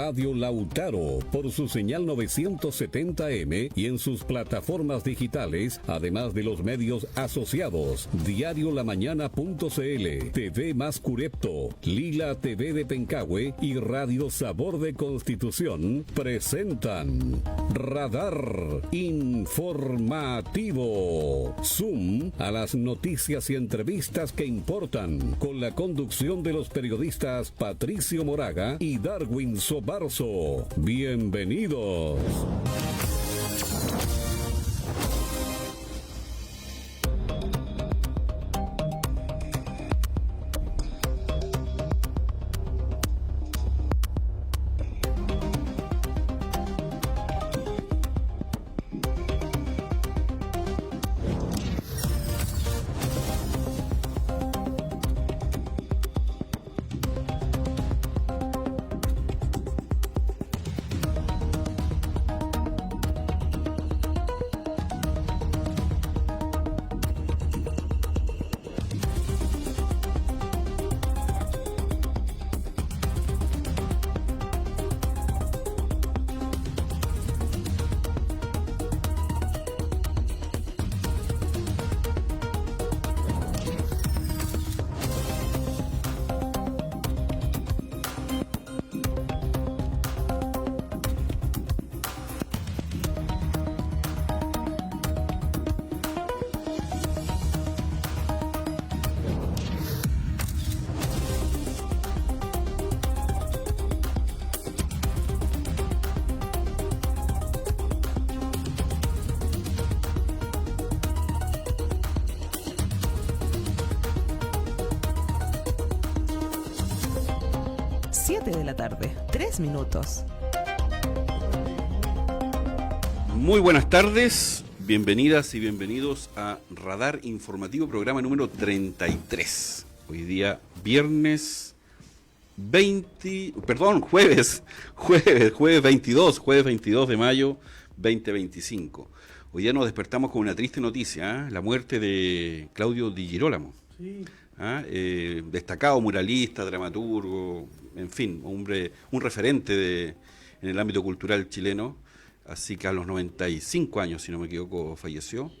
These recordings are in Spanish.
Radio Lautaro por su señal 970M y en sus plataformas digitales, además de los medios asociados, diariolamañana.cl, TV Más Curepto, Lila TV de Pencahue y Radio Sabor de Constitución, presentan Radar Informativo. Zoom a las noticias y entrevistas que importan, con la conducción de los periodistas Patricio Moraga y Darwin Sobarzo. Bienvenidos. De la tarde, 3 minutos. Muy buenas tardes, bienvenidas y bienvenidos a Radar Informativo, programa número 33. Hoy día jueves 22 de mayo 2025. Hoy día nos despertamos con una triste noticia, la muerte de Claudio Di Girolamo. Sí. Destacado muralista, dramaturgo, en fin, un referente en el ámbito cultural chileno. Así que a los 95 años, si no me equivoco, falleció.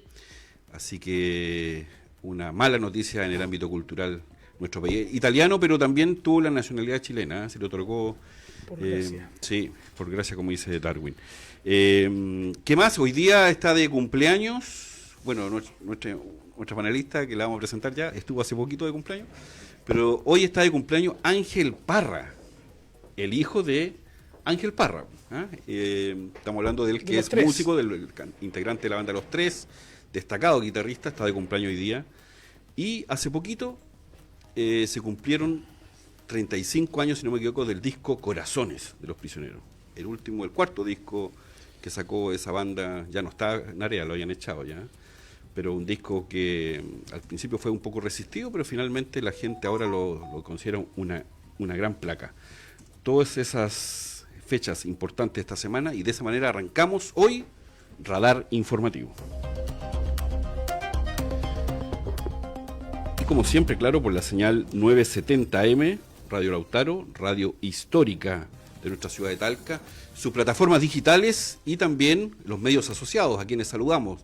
Así que una mala noticia en el ámbito cultural. Nuestro país italiano, pero también tuvo la nacionalidad chilena, se le otorgó por gracia. Sí, por gracia, como dice Darwin. ¿Qué más? Hoy día está de cumpleaños, bueno, nuestra panelista, que la vamos a presentar ya, estuvo hace poquito de cumpleaños, pero hoy está de cumpleaños Ángel Parra, el hijo de Ángel Parra. Estamos hablando de él, que es músico, del integrante de la banda Los Tres, destacado guitarrista, está de cumpleaños hoy día. Y hace poquito se cumplieron 35 años, si no me equivoco, del disco Corazones de Los Prisioneros. El cuarto disco que sacó esa banda, ya no está en área, lo habían echado ya. Pero un disco que al principio fue un poco resistido, pero finalmente la gente ahora lo considera una gran placa. Todas esas fechas importantes esta semana, y de esa manera arrancamos hoy Radar Informativo. Y como siempre, claro, por la señal 970M, Radio Lautaro, radio histórica de nuestra ciudad de Talca, sus plataformas digitales y también los medios asociados, a quienes saludamos.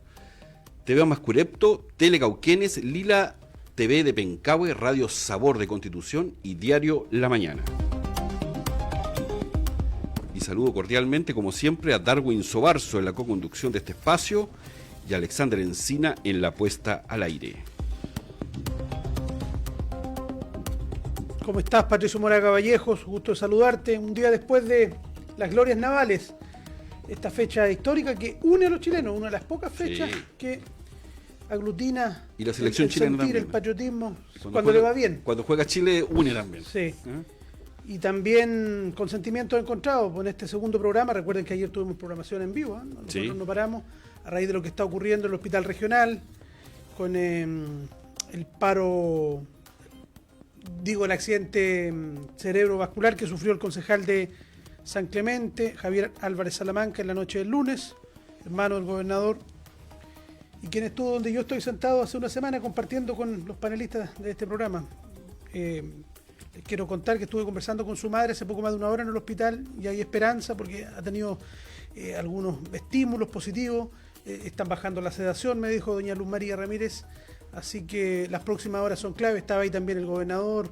TV Más Curepto, Tele Cauquenes, Lila TV de Pencahue, Radio Sabor de Constitución y Diario La Mañana. Y saludo cordialmente, como siempre, a Darwin Sobarzo en la co-conducción de este espacio y a Alexander Encina en la puesta al aire. ¿Cómo estás, Patricio Moraga Vallejos? Gusto de saludarte un día después de las glorias navales. Esta fecha histórica que une a los chilenos, una de las pocas fechas que aglutina y la selección el chilena sentir, también, el patriotismo, cuando juega, le va bien. Cuando juega Chile, une también. Sí. Y también con sentimientos encontrados. En este segundo programa, recuerden que ayer tuvimos programación en vivo, nosotros no paramos, a raíz de lo que está ocurriendo en el hospital regional, con el paro, el accidente cerebrovascular que sufrió el concejal de San Clemente, Javier Álvarez Salamanca, en la noche del lunes, hermano del gobernador, y quien estuvo donde yo estoy sentado hace una semana compartiendo con los panelistas de este programa. Les quiero contar que estuve conversando con su madre hace poco más de una hora en el hospital y hay esperanza porque ha tenido algunos estímulos positivos. Están bajando la sedación, me dijo doña Luz María Ramírez. Así que las próximas horas son clave. Estaba ahí también el gobernador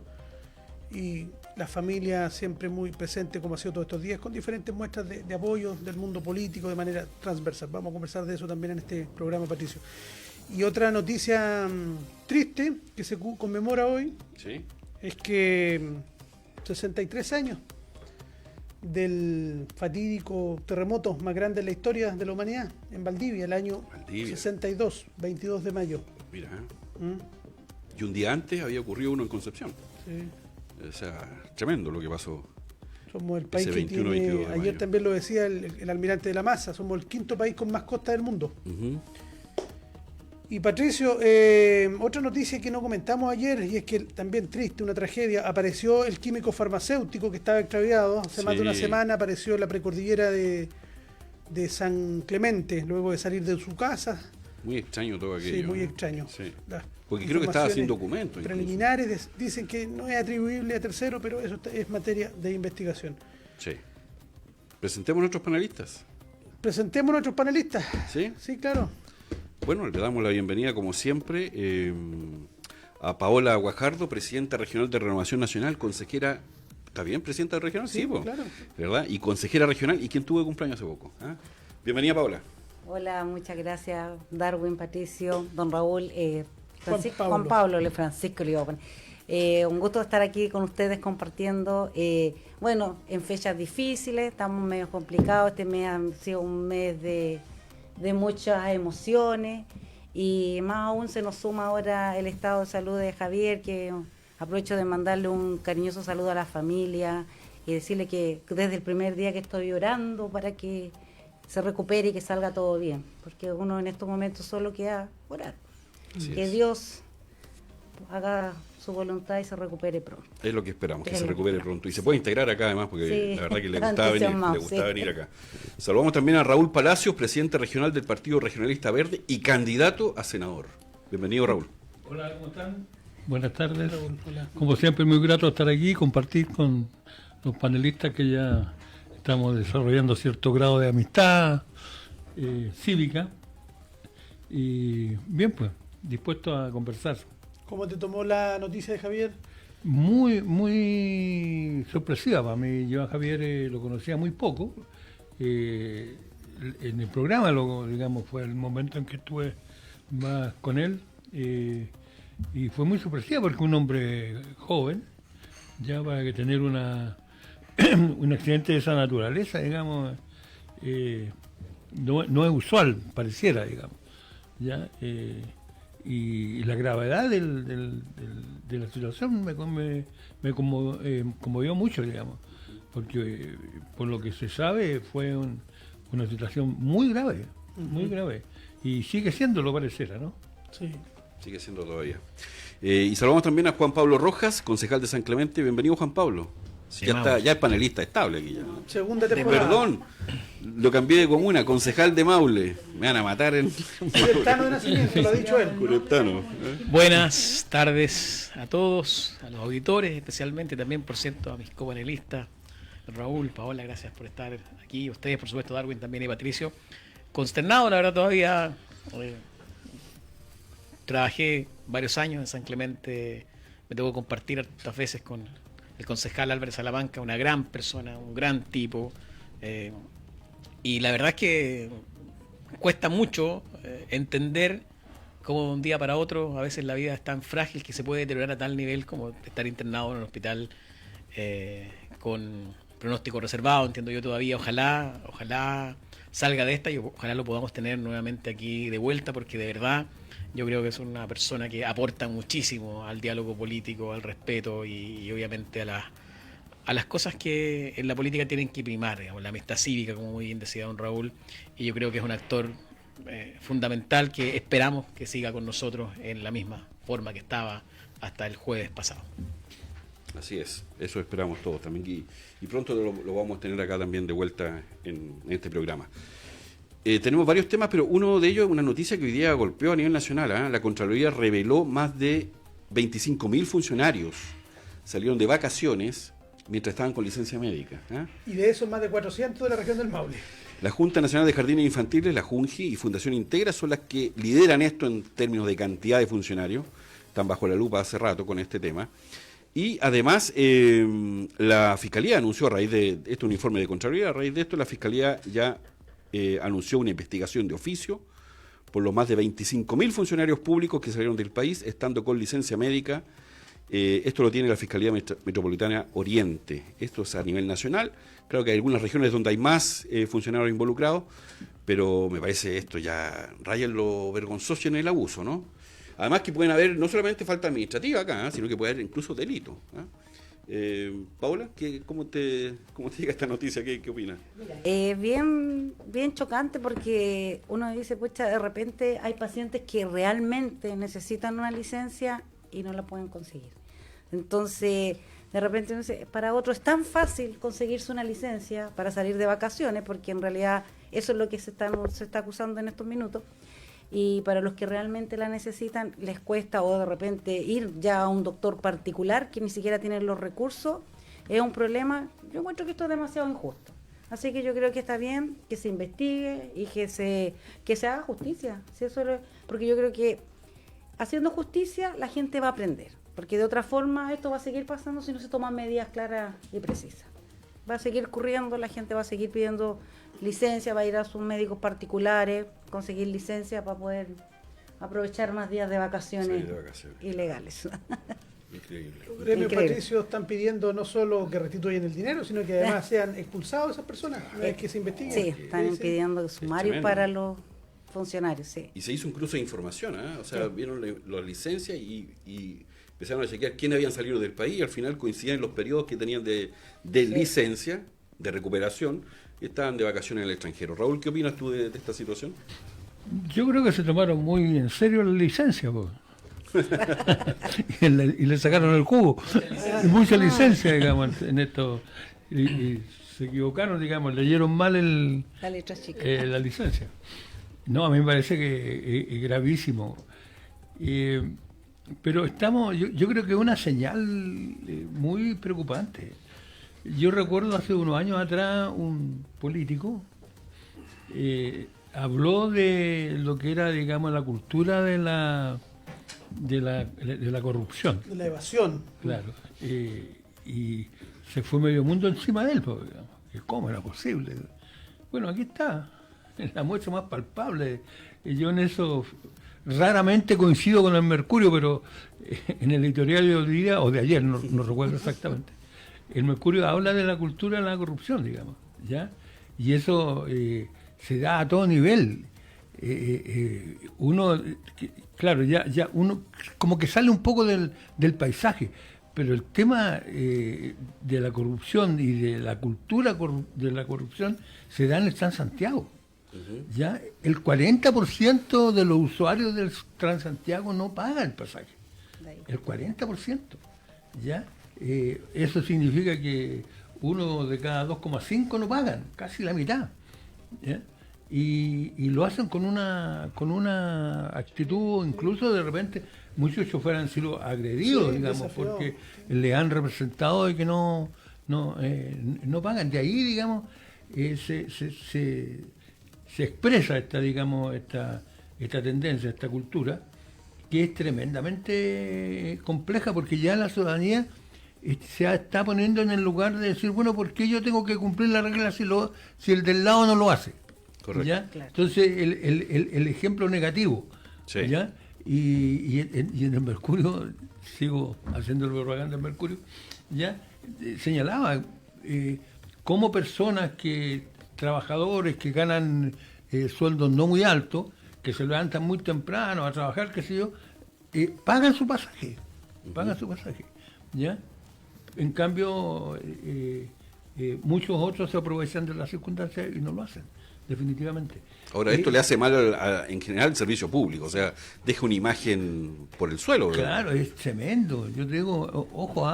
y la familia siempre muy presente, como ha sido todos estos días, con diferentes muestras de apoyo del mundo político de manera transversal. Vamos a conversar de eso también en este programa, Patricio. Y otra noticia triste que se conmemora hoy, ¿Sí? es que 63 años del fatídico terremoto más grande en la historia de la humanidad, en Valdivia, el año 62, 22 de mayo. Mira, y un día antes había ocurrido uno en Concepción. Sí. O sea, tremendo lo que pasó. Somos el país Ese que 21, tiene, 22 de ayer mayo. también lo decía el almirante de la Masa, somos el quinto país con más costa del mundo. Y Patricio, otra noticia que no comentamos ayer, y es que también triste, una tragedia, apareció el químico farmacéutico que estaba extraviado, hace más de una semana apareció en la precordillera de San Clemente, luego de salir de su casa. Muy extraño todo aquello. Sí, muy extraño. Sí. Las Porque creo que estaba sin informaciones documentos. preliminares dicen que no es atribuible a tercero, pero eso es materia de investigación. Sí. Presentemos a nuestros panelistas. Presentemos a nuestros panelistas. ¿Sí? Sí, claro. Bueno, le damos la bienvenida, como siempre, a Paola Guajardo, presidenta regional de Renovación Nacional, consejera. ¿Está bien, presidenta regional? Sí, po. claro. ¿Verdad? Y consejera regional, y quien tuvo cumpleaños hace poco. ¿Ah? Bienvenida, Paola. Hola, muchas gracias, Darwin, Patricio, don Raúl, Juan Pablo. Francisco le iba a poner. Un gusto estar aquí con ustedes compartiendo. Bueno, en fechas difíciles, estamos medio complicados. Este mes ha sido un mes de muchas emociones y más aún se nos suma ahora el estado de salud de Javier, que aprovecho de mandarle un cariñoso saludo a la familia y decirle que desde el primer día que estoy orando para que se recupere y que salga todo bien, porque uno en estos momentos solo queda orar, que Dios haga su voluntad y se recupere pronto. Es lo que esperamos, que Es se lo que recupere esperamos. pronto. Y se puede integrar acá además, porque Sí, la verdad que le está gustaba entusiasmado, venir sí. acá. Saludamos también a Raúl Palacios, presidente regional del Partido Regionalista Verde y candidato a senador. Bienvenido, Raúl. Hola, ¿cómo están? Buenas tardes. Hola. Como siempre, muy grato estar aquí y compartir con los panelistas que ya estamos desarrollando cierto grado de amistad cívica. Y bien, pues, dispuesto a conversar. ¿Cómo te tomó la noticia de Javier? Muy, muy sorpresiva para mí. Yo a Javier lo conocía muy poco. En el programa, digamos, fue el momento en que estuve más con él. Y fue muy sorpresiva porque un hombre joven, ya para que tener un accidente de esa naturaleza, digamos, no es usual, pareciera, digamos. ¿Ya? Y la gravedad de la situación me conmovió mucho, digamos, porque por lo que se sabe fue una situación muy grave, y sigue siendo, lo pareciera, ¿no? Sí. Sigue siendo todavía. Y saludamos también a Juan Pablo Rojas, concejal de San Clemente. Bienvenido, Juan Pablo. Sí, ya Mauro. es panelista estable aquí ya. Segunda temporada. Perdón, lo cambié de comuna, concejal de Maule. Me van a matar en Cureptano de nacimiento, lo ha dicho él. Cureptano. Buenas tardes a todos, a los auditores, especialmente también, por cierto, a mis copanelistas, Raúl, Paola, gracias por estar aquí. Ustedes, por supuesto, Darwin también y Patricio. Consternado, la verdad, todavía. Trabajé varios años en San Clemente, me tocó compartir hartas veces con el concejal Álvarez Salamanca, una gran persona, un gran tipo, y la verdad es que cuesta mucho entender cómo de un día para otro a veces la vida es tan frágil que se puede deteriorar a tal nivel como estar internado en un hospital con pronóstico reservado, entiendo yo todavía. Ojalá salga de esta y ojalá lo podamos tener nuevamente aquí de vuelta, porque de verdad yo creo que es una persona que aporta muchísimo al diálogo político, al respeto y obviamente a las cosas que en la política tienen que primar, digamos, la amistad cívica, como muy bien decía don Raúl, y yo creo que es un actor fundamental que esperamos que siga con nosotros en la misma forma que estaba hasta el jueves pasado. Así es, eso esperamos todos también, y pronto lo vamos a tener acá también de vuelta en este programa. Tenemos varios temas, pero uno de ellos es una noticia que hoy día golpeó a nivel nacional. La Contraloría reveló más de 25.000 funcionarios salieron de vacaciones mientras estaban con licencia médica. Y de esos más de 400 de la región del Maule. La Junta Nacional de Jardines Infantiles, la JUNJI y Fundación Integra son las que lideran esto en términos de cantidad de funcionarios. Están bajo la lupa hace rato con este tema. Y además, la Fiscalía anunció a raíz de este un informe de Contraloría, a raíz de esto la Fiscalía ya anunció una investigación de oficio por los más de 25.000 funcionarios públicos que salieron del país estando con licencia médica. Esto lo tiene la Fiscalía Metropolitana Oriente. Esto es a nivel nacional. Claro que hay algunas regiones donde hay más funcionarios involucrados, pero me parece esto ya raya en lo vergonzoso y en el abuso, ¿no? Además que pueden haber no solamente falta administrativa acá, sino que puede haber incluso delito. Paula, ¿cómo te llega esta noticia? ¿Qué opinas? Bien chocante porque uno dice, pucha, de repente hay pacientes que realmente necesitan una licencia y no la pueden conseguir. Entonces, de repente, para otro es tan fácil conseguirse una licencia para salir de vacaciones, porque en realidad eso es lo que se está acusando en estos minutos, y para los que realmente la necesitan les cuesta, o de repente ir ya a un doctor particular que ni siquiera tiene los recursos, es un problema. Yo encuentro que esto es demasiado injusto. Así que yo creo que está bien que se investigue y que se haga justicia. ¿Sí? Porque yo creo que haciendo justicia la gente va a aprender. Porque de otra forma esto va a seguir pasando si no se toman medidas claras y precisas. Va a seguir ocurriendo, la gente va a seguir pidiendo licencia, va a ir a sus médicos particulares, conseguir licencia para poder aprovechar más días de vacaciones, ilegales. Increíble. Los gremios patricios están pidiendo no solo que restituyan el dinero, sino que además sean expulsados esas personas, una vez que se investiguen. Sí, están pidiendo sumarios para los funcionarios, sí. Y se hizo un cruce de información, o sea, vieron las licencias y empezaron a chequear quiénes habían salido del país y al final coincidían los periodos que tenían de licencia, de recuperación, y estaban de vacaciones en el extranjero. Raúl, ¿qué opinas tú de esta situación? Yo creo que se tomaron muy en serio la licencia, y le sacaron el jugo. Y mucha licencia, digamos, en esto. Y se equivocaron, digamos, leyeron mal la letra chica. La licencia. No, a mí me parece que es gravísimo. Pero yo creo que es una señal muy preocupante. Yo recuerdo hace unos años atrás un político habló de lo que era, digamos, la cultura de la corrupción. De la evasión. Claro. Y se fue medio mundo encima de él, porque, digamos, ¿cómo era posible? Bueno, aquí está, es la muestra más palpable. Yo en eso raramente coincido con el Mercurio, pero en el editorial de hoy día, o de ayer, no recuerdo exactamente, el Mercurio habla de la cultura de la corrupción, digamos, ¿ya? Y eso se da a todo nivel. Uno, claro, ya uno como que sale un poco del paisaje, pero el tema de la corrupción y de la cultura de la corrupción se da en el Transantiago. Ya el 40% de los usuarios del Transantiago no paga el pasaje. El 40%. ¿Ya? Eso significa que uno de cada 2,5 no pagan, casi la mitad. ¿Ya? Y lo hacen con una actitud, incluso de repente muchos choferes han sido agredidos, digamos, porque le han representado de que no pagan. De ahí, digamos, se expresa esta tendencia, esta cultura, que es tremendamente compleja, porque ya la ciudadanía se está poniendo en el lugar de decir, bueno, ¿por qué yo tengo que cumplir la regla si el del lado no lo hace? Correcto. ¿Ya? Claro. Entonces, el ejemplo negativo. Sí. ¿Ya? Y en el Mercurio, sigo haciendo el propaganda del Mercurio, ya señalaba cómo personas trabajadores que ganan sueldos no muy altos, que se levantan muy temprano a trabajar, qué sé yo, pagan su pasaje, ¿ya? En cambio, muchos otros se aprovechan de las circunstancias y no lo hacen, definitivamente. Ahora, esto le hace mal en general al servicio público, o sea, deja una imagen por el suelo, ¿verdad? Claro, es tremendo. Yo te digo, ojo,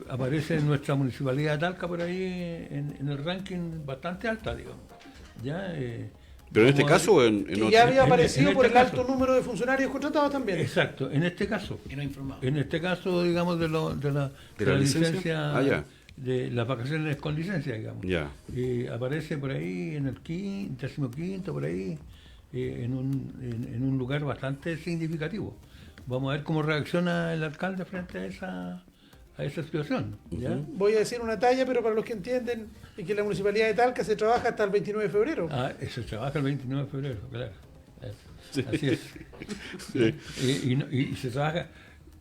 aparece en nuestra municipalidad de Talca por ahí en el ranking bastante alta, digamos. ¿Ya? Pero en este caso o en Que otro. ya había aparecido en por el este alto caso. número de funcionarios contratados también. Exacto, en este caso. Y no informado. En este caso, digamos, de la licencia, ya. de las vacaciones con licencia, digamos. Ya. Aparece por ahí en el 15º, por ahí, en un lugar bastante significativo. Vamos a ver cómo reacciona el alcalde frente a esa situación. ¿Ya? Voy a decir una talla, pero para los que entienden, es que en la municipalidad de Talca se trabaja hasta el 29 de febrero. Se trabaja el 29 de febrero, claro. Sí. Así es. Y se trabaja,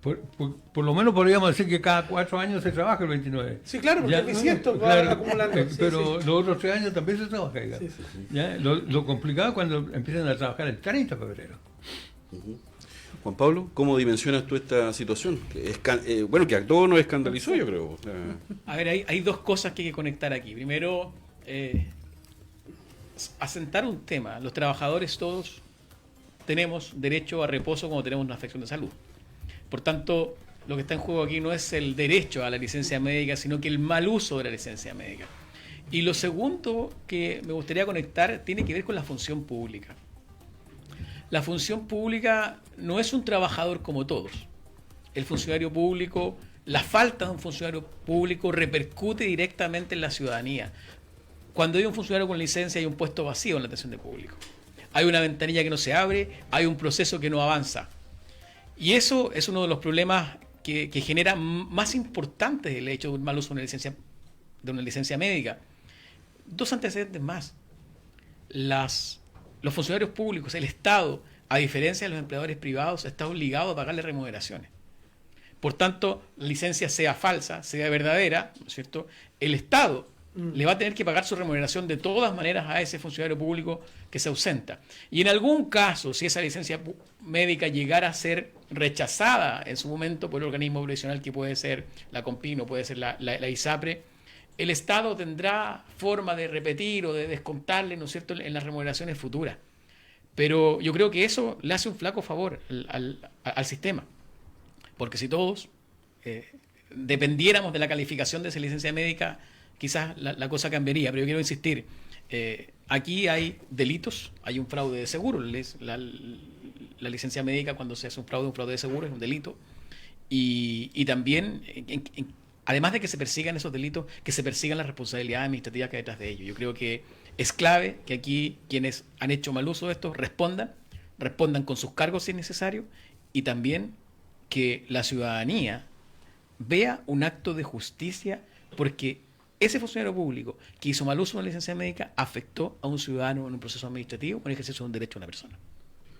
por lo menos podríamos decir que cada 4 años se trabaja el 29. Sí, claro, porque es bisiesto, va claro, acumulando. Sí, pero sí. los otros 3 años también se trabaja. Sí, sí. ¿Ya? Lo complicado es cuando empiezan a trabajar el 30 de febrero. Juan Pablo, ¿cómo dimensionas tú esta situación? Que a todos nos escandalizó, yo creo. O sea, A ver, hay dos cosas que hay que conectar aquí. Primero, asentar un tema. Los trabajadores todos tenemos derecho a reposo cuando tenemos una afección de salud. Por tanto, lo que está en juego aquí no es el derecho a la licencia médica, sino que el mal uso de la licencia médica. Y lo segundo que me gustaría conectar tiene que ver con la función pública. La función pública no es un trabajador como todos. El funcionario público, la falta de un funcionario público repercute directamente en la ciudadanía. Cuando hay un funcionario con licencia hay un puesto vacío en la atención de público. Hay una ventanilla que no se abre, hay un proceso que no avanza. Y eso es uno de los problemas que genera más importantes el hecho de un mal uso de una licencia médica. Dos antecedentes más. Los funcionarios públicos, el Estado, a diferencia de los empleadores privados, está obligado a pagarle remuneraciones. Por tanto, la licencia sea falsa, sea verdadera, ¿no es cierto? El Estado le va a tener que pagar su remuneración de todas maneras a ese funcionario público que se ausenta. Y en algún caso, si esa licencia médica llegara a ser rechazada en su momento por el organismo profesional que puede ser la Compino, puede ser la ISAPRE, el Estado tendrá forma de repetir o de descontarle, ¿no es cierto?, en las remuneraciones futuras. Pero yo creo que eso le hace un flaco favor al sistema. Porque si todos dependiéramos de la calificación de esa licencia médica, quizás la cosa cambiaría. Pero yo quiero insistir, aquí hay delitos, hay un fraude de seguro. La licencia médica, cuando se hace un fraude de seguro, es un delito. Y también, además de que se persigan esos delitos, que se persigan las responsabilidades administrativas que hay detrás de ellos. Yo creo que es clave que aquí quienes han hecho mal uso de esto respondan con sus cargos si es necesario, y también que la ciudadanía vea un acto de justicia, porque ese funcionario público que hizo mal uso de una licencia médica afectó a un ciudadano en un proceso administrativo, en el ejercicio de un derecho de una persona.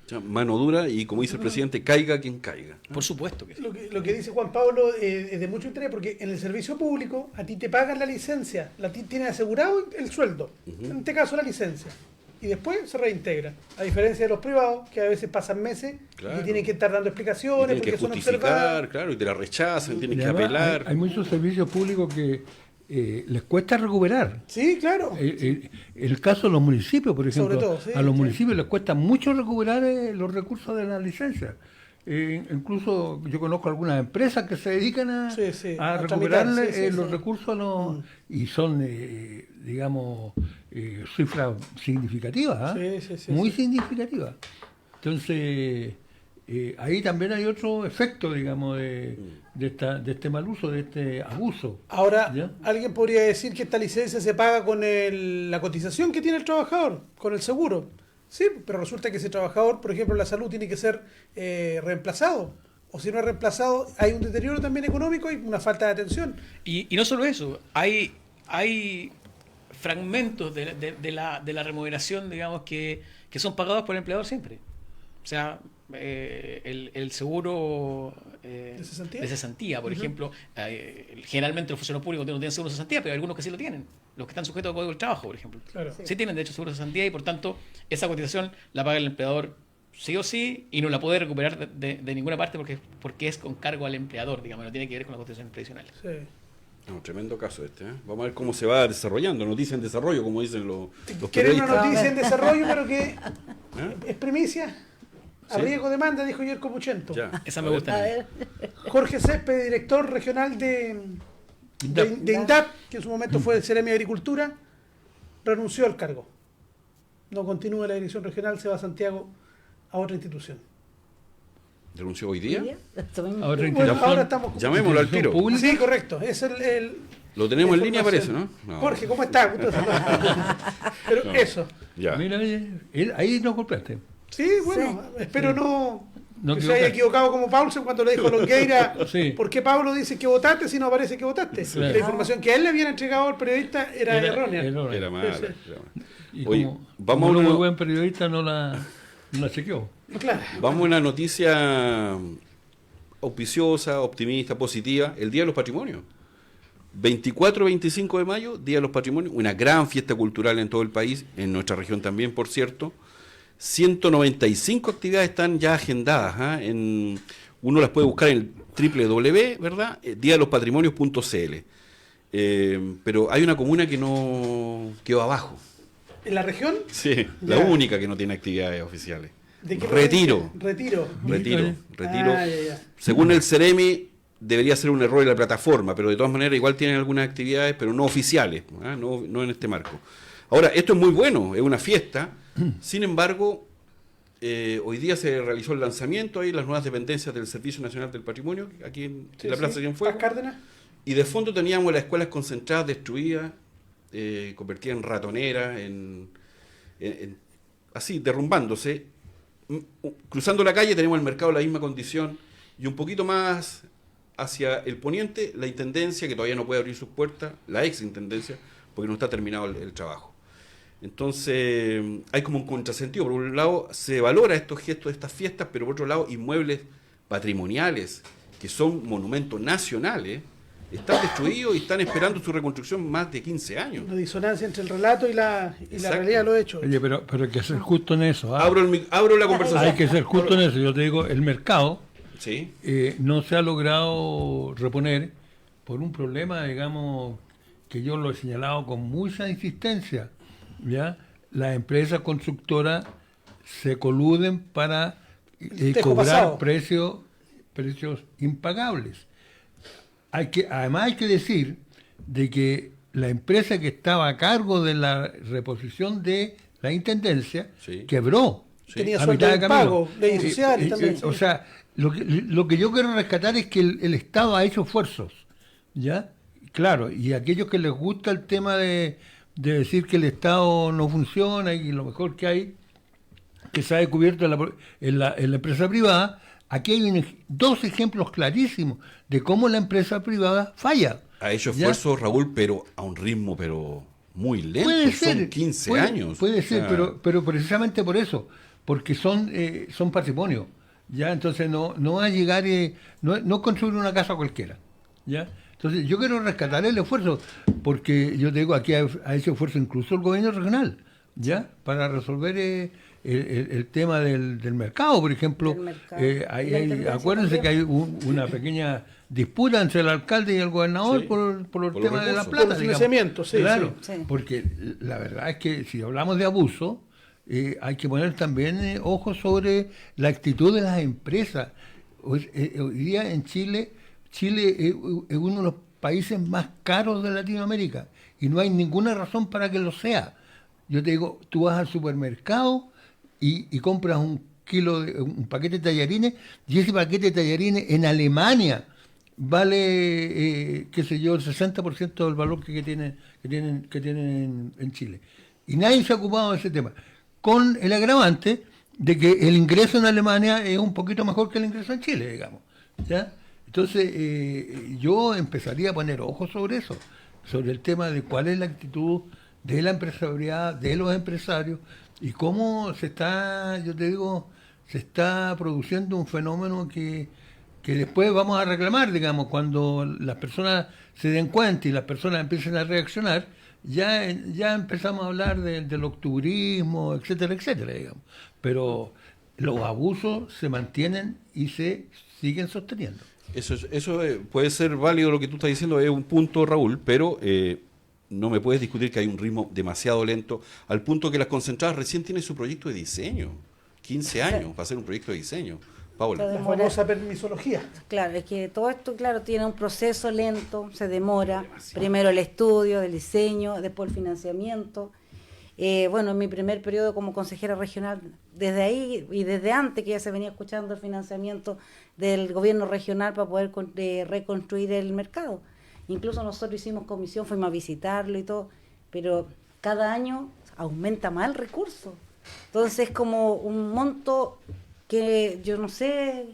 o sea, mano dura y, como dice el presidente, caiga quien caiga. Por supuesto que sí. Lo que dice Juan Pablo es de mucho interés, porque en el servicio público a ti te pagan la licencia, tienes asegurado el sueldo, en este caso la licencia, y después se reintegra. A diferencia de los privados, que a veces pasan meses Claro. y tienen que estar dando explicaciones, Tienen porque que son justificar, observadas. claro, y te la rechazan, tienen Y que además apelar. hay muchos servicios públicos que les cuesta recuperar. Sí, claro. El caso de los municipios, por ejemplo, Sobre todo, sí, a los sí. municipios les cuesta mucho recuperar los recursos de la licencia. Incluso yo conozco algunas empresas que se dedican a recuperarle tramitar, sí, los sí. recursos y son, digamos, cifras significativas, Sí, muy sí. significativas. Entonces, ahí también hay otro efecto, digamos, de este mal uso, de este abuso. Ahora, ¿Ya? alguien podría decir que esta licencia se paga con la cotización que tiene el trabajador, con el seguro. Sí, pero resulta que ese trabajador, por ejemplo, en la salud tiene que ser reemplazado. O si no es reemplazado, hay un deterioro también económico y una falta de atención. Y no solo eso, hay fragmentos de la remuneración, digamos, que son pagados por el empleador siempre. O sea, el seguro ¿De cesantía? por ejemplo, generalmente los funcionarios públicos no tienen seguro de cesantía, pero hay algunos que sí lo tienen. Los que están sujetos al Código del Trabajo, por ejemplo. Claro. Sí tienen derecho a seguro de cesantía y, por tanto, esa cotización la paga el empleador sí o sí y no la puede recuperar de ninguna parte porque es con cargo al empleador, digamos, no tiene que ver con las cotizaciones previsionales. Sí. No, tremendo caso este. Vamos a ver cómo se va desarrollando. Noticia en desarrollo, como dicen los Quieren una periodistas. noticia en desarrollo, pero que ¿Eh? es primicia. A Sí. riesgo de demanda, dijo Yerko Puchento. Ya. Esa me gusta. A a mí. ver, Jorge Césped, director regional de INDAP, que en su momento fue el Ceremi de Agricultura, renunció al cargo. no continúa la dirección regional, se va a Santiago a otra institución. ¿Renunció hoy día? Eso mismo. Ahora, Bueno, ahora estamos... Llamémoslo al tiro. ¿Pública? Sí, correcto. Es Lo tenemos en la línea, parece, ¿no? información. No. Jorge, ¿cómo está? Pero No. eso. Ya. Mira, ahí no compraste. Sí, bueno, espero no No que se haya equivocaste. equivocado como Paulsen cuando le dijo a Longueira, Sí. ¿por qué Pablo dice que votaste si no parece que votaste? Claro. La información que a él le habían entregado al periodista era errónea. Era mala. Sí, sí. era mala. Y Oye, como, vamos como a uno una- muy buen periodista no la chequeó. Claro. Vamos a una noticia auspiciosa, optimista, positiva. El Día de los Patrimonios. 24-25 de mayo, Día de los Patrimonios. Una gran fiesta cultural en todo el país, en nuestra región también, por cierto. 195 actividades están ya agendadas. ¿Ah? Uno las puede buscar en el www, ¿verdad? diadelospatrimonios.cl. Pero hay una comuna que no quedó abajo. ¿En la región? Sí, la Ya. única que no tiene actividades oficiales. ¿De qué Retiro. Retiro. Retiro. Ah, ya. Según el Ceremi, debería ser un error en la plataforma, pero de todas maneras igual tienen algunas actividades, pero no oficiales, ¿ah? No en este marco. Ahora, esto es muy bueno, es una fiesta. Sin embargo, hoy día se realizó el lanzamiento ahí, las nuevas dependencias del Servicio Nacional del Patrimonio, aquí en Sí, la Plaza sí. Cienfuegos. Paz Cárdenas. Y de fondo teníamos las escuelas concentradas, destruidas, convertidas en ratoneras, así, derrumbándose. Cruzando la calle tenemos el mercado en la misma condición, y un poquito más hacia el poniente, la intendencia, que todavía no puede abrir sus puertas, la ex intendencia, porque no está terminado el trabajo. Entonces, hay como un contrasentido. Por un lado, se valora estos gestos de estas fiestas, pero por otro lado, inmuebles patrimoniales, que son monumentos nacionales, están destruidos y están esperando su reconstrucción más de 15 años. La disonancia entre el relato y la Exacto. realidad de los hechos. Oye, pero hay que ser justo en eso. ¿Ah? Abro la conversación. Hay que ser justo en eso. Yo te digo, el mercado Sí, no se ha logrado reponer por un problema, digamos, que yo lo he señalado con mucha insistencia. ¿Ya? Las empresas constructoras se coluden para Tejo cobrar pasado. precios impagables. Además hay que decir de que la empresa que estaba a cargo de la reposición de la intendencia Sí. quebró. Tenía a sueldo mitad de de camino. pago, leyes sociales también. O sea, lo que yo quiero rescatar es que el Estado ha hecho esfuerzos, ¿ya? Claro, y aquellos que les gusta el tema de decir que el Estado no funciona y lo mejor que hay, que se ha descubierto en la empresa privada, aquí hay dos ejemplos clarísimos de cómo la empresa privada falla. ha hecho ¿Ya? esfuerzos, Raúl, pero a un ritmo muy lento. Puede Son ser, 15 años. Puede O ser, sea, pero precisamente por eso, porque son patrimonio, ¿ya? Entonces no va a llegar, no construir una casa cualquiera, ¿ya? Entonces yo quiero rescatar el esfuerzo, porque yo te digo, aquí ha hecho esfuerzo incluso el gobierno regional, ¿ya? Para resolver el tema del mercado, por ejemplo. Del mercado. La intendencia Acuérdense que hay una pequeña disputa entre el alcalde y el gobernador Sí, por el por los tema de la recursos. plata. Por el digamos. financiamiento, sí, Claro, sí. porque la verdad es que si hablamos de abuso, hay que poner también ojos sobre la actitud de las empresas. Hoy día en Chile es uno de los países más caros de Latinoamérica y no hay ninguna razón para que lo sea. Yo te digo, tú vas al supermercado y compras un paquete de tallarines, y ese paquete de tallarines en Alemania vale, qué sé yo, el 60% del valor que tienen en Chile. Y nadie se ha ocupado de ese tema, con el agravante de que el ingreso en Alemania es un poquito mejor que el ingreso en Chile, digamos. ¿Ya? Entonces, yo empezaría a poner ojos sobre eso, sobre el tema de cuál es la actitud de la empresariedad, de los empresarios, y cómo se está produciendo un fenómeno que después vamos a reclamar, digamos, cuando las personas se den cuenta y las personas empiecen a reaccionar, ya empezamos a hablar del octubrismo, etcétera, etcétera, digamos. Pero los abusos se mantienen y se siguen sosteniendo. Eso puede ser válido lo que tú estás diciendo, es un punto, Raúl, pero no me puedes discutir que hay un ritmo demasiado lento, al punto que las concentradas recién tienen su proyecto de diseño. 15 años para hacer un proyecto de diseño. Paula. La famosa permisología. Claro, es que todo esto, claro, tiene un proceso lento, se demora. Primero el estudio del diseño, después el financiamiento. bueno, en mi primer periodo como consejera regional, desde ahí y desde antes que ya se venía escuchando el financiamiento del gobierno regional para poder reconstruir el mercado. Incluso nosotros hicimos comisión, fuimos a visitarlo y todo, pero cada año aumenta más el recurso. Entonces es como un monto que yo no sé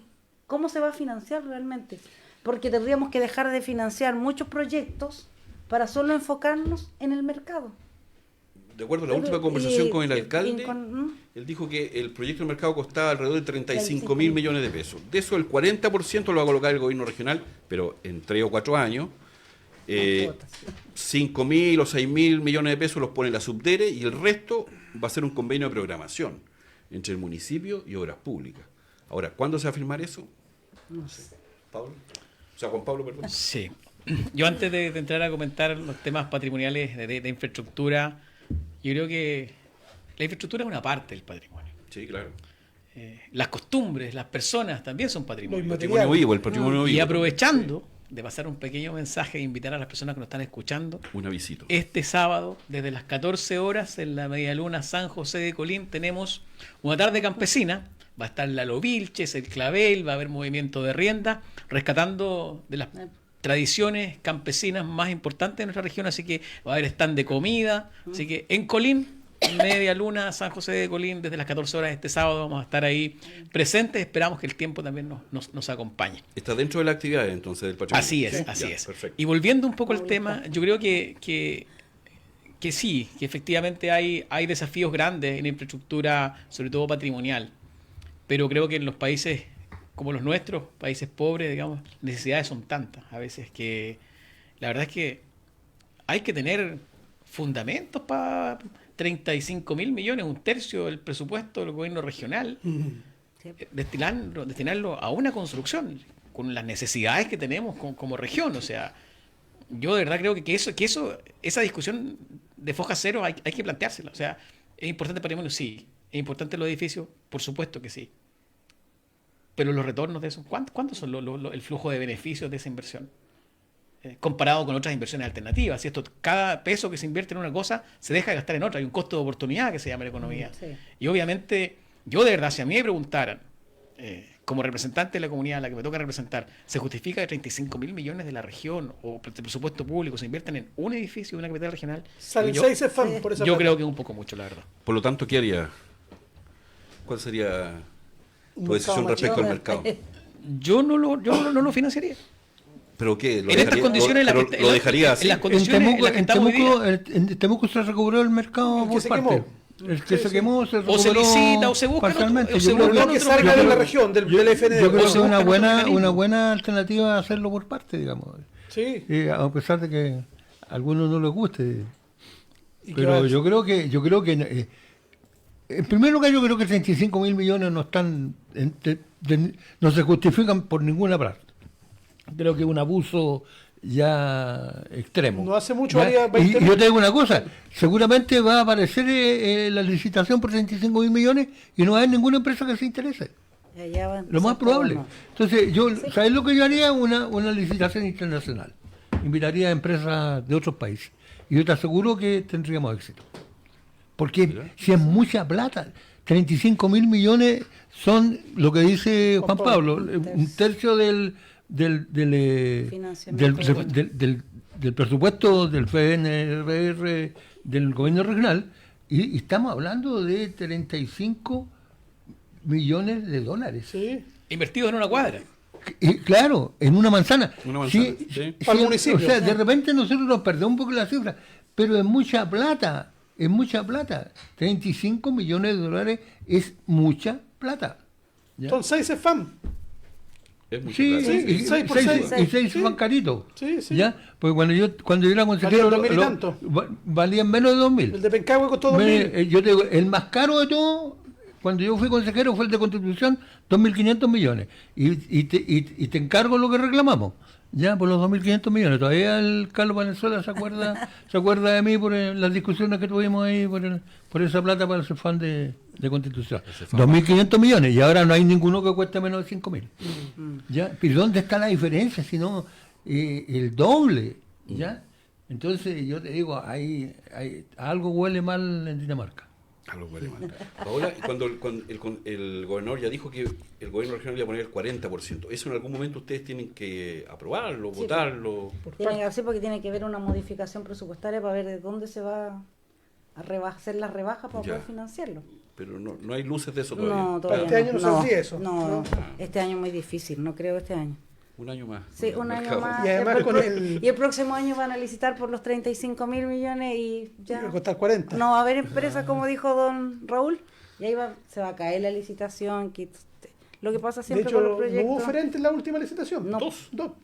cómo se va a financiar realmente, porque tendríamos que dejar de financiar muchos proyectos para solo enfocarnos en el mercado. De acuerdo a la última conversación con el alcalde, él dijo que el proyecto del mercado costaba alrededor de 35.000 millones de pesos. De eso el 40% lo va a colocar el gobierno regional, pero en 3 o 4 años. 5.000 o 6.000 millones de pesos los pone la Subdere y el resto va a ser un convenio de programación entre el municipio y obras públicas. Ahora, ¿cuándo se va a firmar eso? No sé. ¿Pablo? O sea, Juan Pablo, perdón. Sí. Yo antes de entrar a comentar los temas patrimoniales de infraestructura, yo creo que la infraestructura es una parte del patrimonio. Sí, claro. Las costumbres, las personas también son patrimonio. El patrimonio vivo, el patrimonio vivo. Y aprovechando de pasar un pequeño mensaje e invitar a las personas que nos están escuchando. Una visita. Este sábado, desde las 14 horas, en la Medialuna San José de Colín, tenemos una tarde campesina. Va a estar Lalo Vilches, el Clavel, va a haber movimiento de rienda, rescatando de las tradiciones campesinas más importantes de nuestra región, así que va a haber stand de comida, así que en Colín, Medialuna, San José de Colín, desde las 14 horas este sábado vamos a estar ahí presentes, esperamos que el tiempo también nos acompañe. Está dentro de la actividad entonces del patrimonio. Así es, ¿sí? así Ya, es. Perfecto. Y volviendo un poco al tema, yo creo que sí, que efectivamente hay desafíos grandes en la infraestructura, sobre todo patrimonial, pero creo que en los países como los nuestros, países pobres, digamos, necesidades son tantas a veces que la verdad es que hay que tener fundamentos para 35.000 millones, un tercio del presupuesto del gobierno regional, destinarlo a una construcción con las necesidades que tenemos como región. O sea, yo de verdad creo que esa discusión de foja cero hay que planteársela. O sea, ¿es importante el patrimonio? Sí. ¿Es importante los edificios? Por supuesto que sí. Pero los retornos de eso, ¿cuántos son el flujo de beneficios de esa inversión? Comparado con otras inversiones alternativas. Si cada peso que se invierte en una cosa se deja de gastar en otra. Hay un costo de oportunidad que se llama la economía. Sí. Y obviamente, yo de verdad, si a mí me preguntaran, como representante de la comunidad a la que me toca representar, ¿se justifica que 35.000 millones de la región o de presupuesto público se invierten en un edificio de una capital regional? Salen 6 CFAM por esa Yo plata. creo que es un poco mucho, la verdad. Por lo tanto, ¿qué haría? ¿Cuál sería tu decisión respecto al mercado? Yo no lo financiaría. ¿Pero qué? En estas condiciones ¿Lo dejaría así? En las condiciones en las que estamos hoy día. En Temuco se recuperó el mercado por parte. El que se quemó se recuperó. O se licita o se busca parcialmente. O se busca que salga de la región, del FND. Yo creo que es una buena alternativa hacerlo por parte, digamos. Sí. A pesar de que a algunos no les guste. Pero claro, yo creo que en primer lugar, yo creo que 35.000 millones no están no se justifican por ninguna parte. Creo que es un abuso ya extremo. No hace mucho ¿ya? valía 20 Y yo te digo una cosa, seguramente va a aparecer la licitación por 35.000 millones y no va a haber ninguna empresa que se interese. Lo más probable. Entonces, ¿sabes lo que yo haría? Una licitación internacional. Invitaría a empresas de otros países. Y yo te aseguro que tendríamos éxito. Porque si es mucha plata, 35.000 millones son lo que dice Juan Pablo, un tercio del presupuesto del FNRR del gobierno regional, y estamos hablando de 35 millones de dólares. Sí. Invertidos en una cuadra. Y claro, en una manzana. Sí. Para el municipio. O sea, de repente nosotros nos perdemos un poco la cifra, pero es mucha plata. Es mucha plata. 35 millones de dólares es mucha plata. ¿Ya? Son 6 CFAM. Es mucho Sí, plata. y 6 por 6. Y 6 van caritos. Sí, sí. ¿Ya? Porque cuando yo era consejero, Valían 2.000 y tanto. valían menos de 2.000. El de Pencahue costó 2.000. Yo te digo, el más caro de todo, cuando yo fui consejero, fue el de Constitución, 2.500 millones. Y te encargo lo que reclamamos. Ya, por los 2.500 millones. Todavía el Carlos Valenzuela se acuerda de mí por las discusiones que tuvimos ahí por esa plata para el CEFAM de Constitución. 2.500 millones. Y ahora no hay ninguno que cueste menos de 5.000. ¿Ya? ¿Pero dónde está la diferencia? Si no, el doble. ¿Ya? Entonces yo te digo, algo huele mal en Dinamarca. Algo huele mal. Paola, cuando el gobernador ya dijo que el gobierno regional iba a poner el 40%, ¿eso en algún momento ustedes tienen que aprobarlo, Sí, votarlo? Sí, porque tiene que haber una modificación presupuestaria para ver de dónde se va a hacer las rebajas para Ya. poder financiarlo. Pero no hay luces de eso todavía. No, todavía Este año no saldría eso, No, ¿no? este año es muy difícil, no creo este año. Un año más. Sí, el un año mercado. más. Y además con Y el próximo año van a licitar por los 35.000 millones y ya Va a costar 40. no va a haber empresas, como dijo don Raúl, y ahí se va a caer la licitación. Lo que pasa De siempre hecho, con los no proyectos. hubo oferente en la última licitación. No.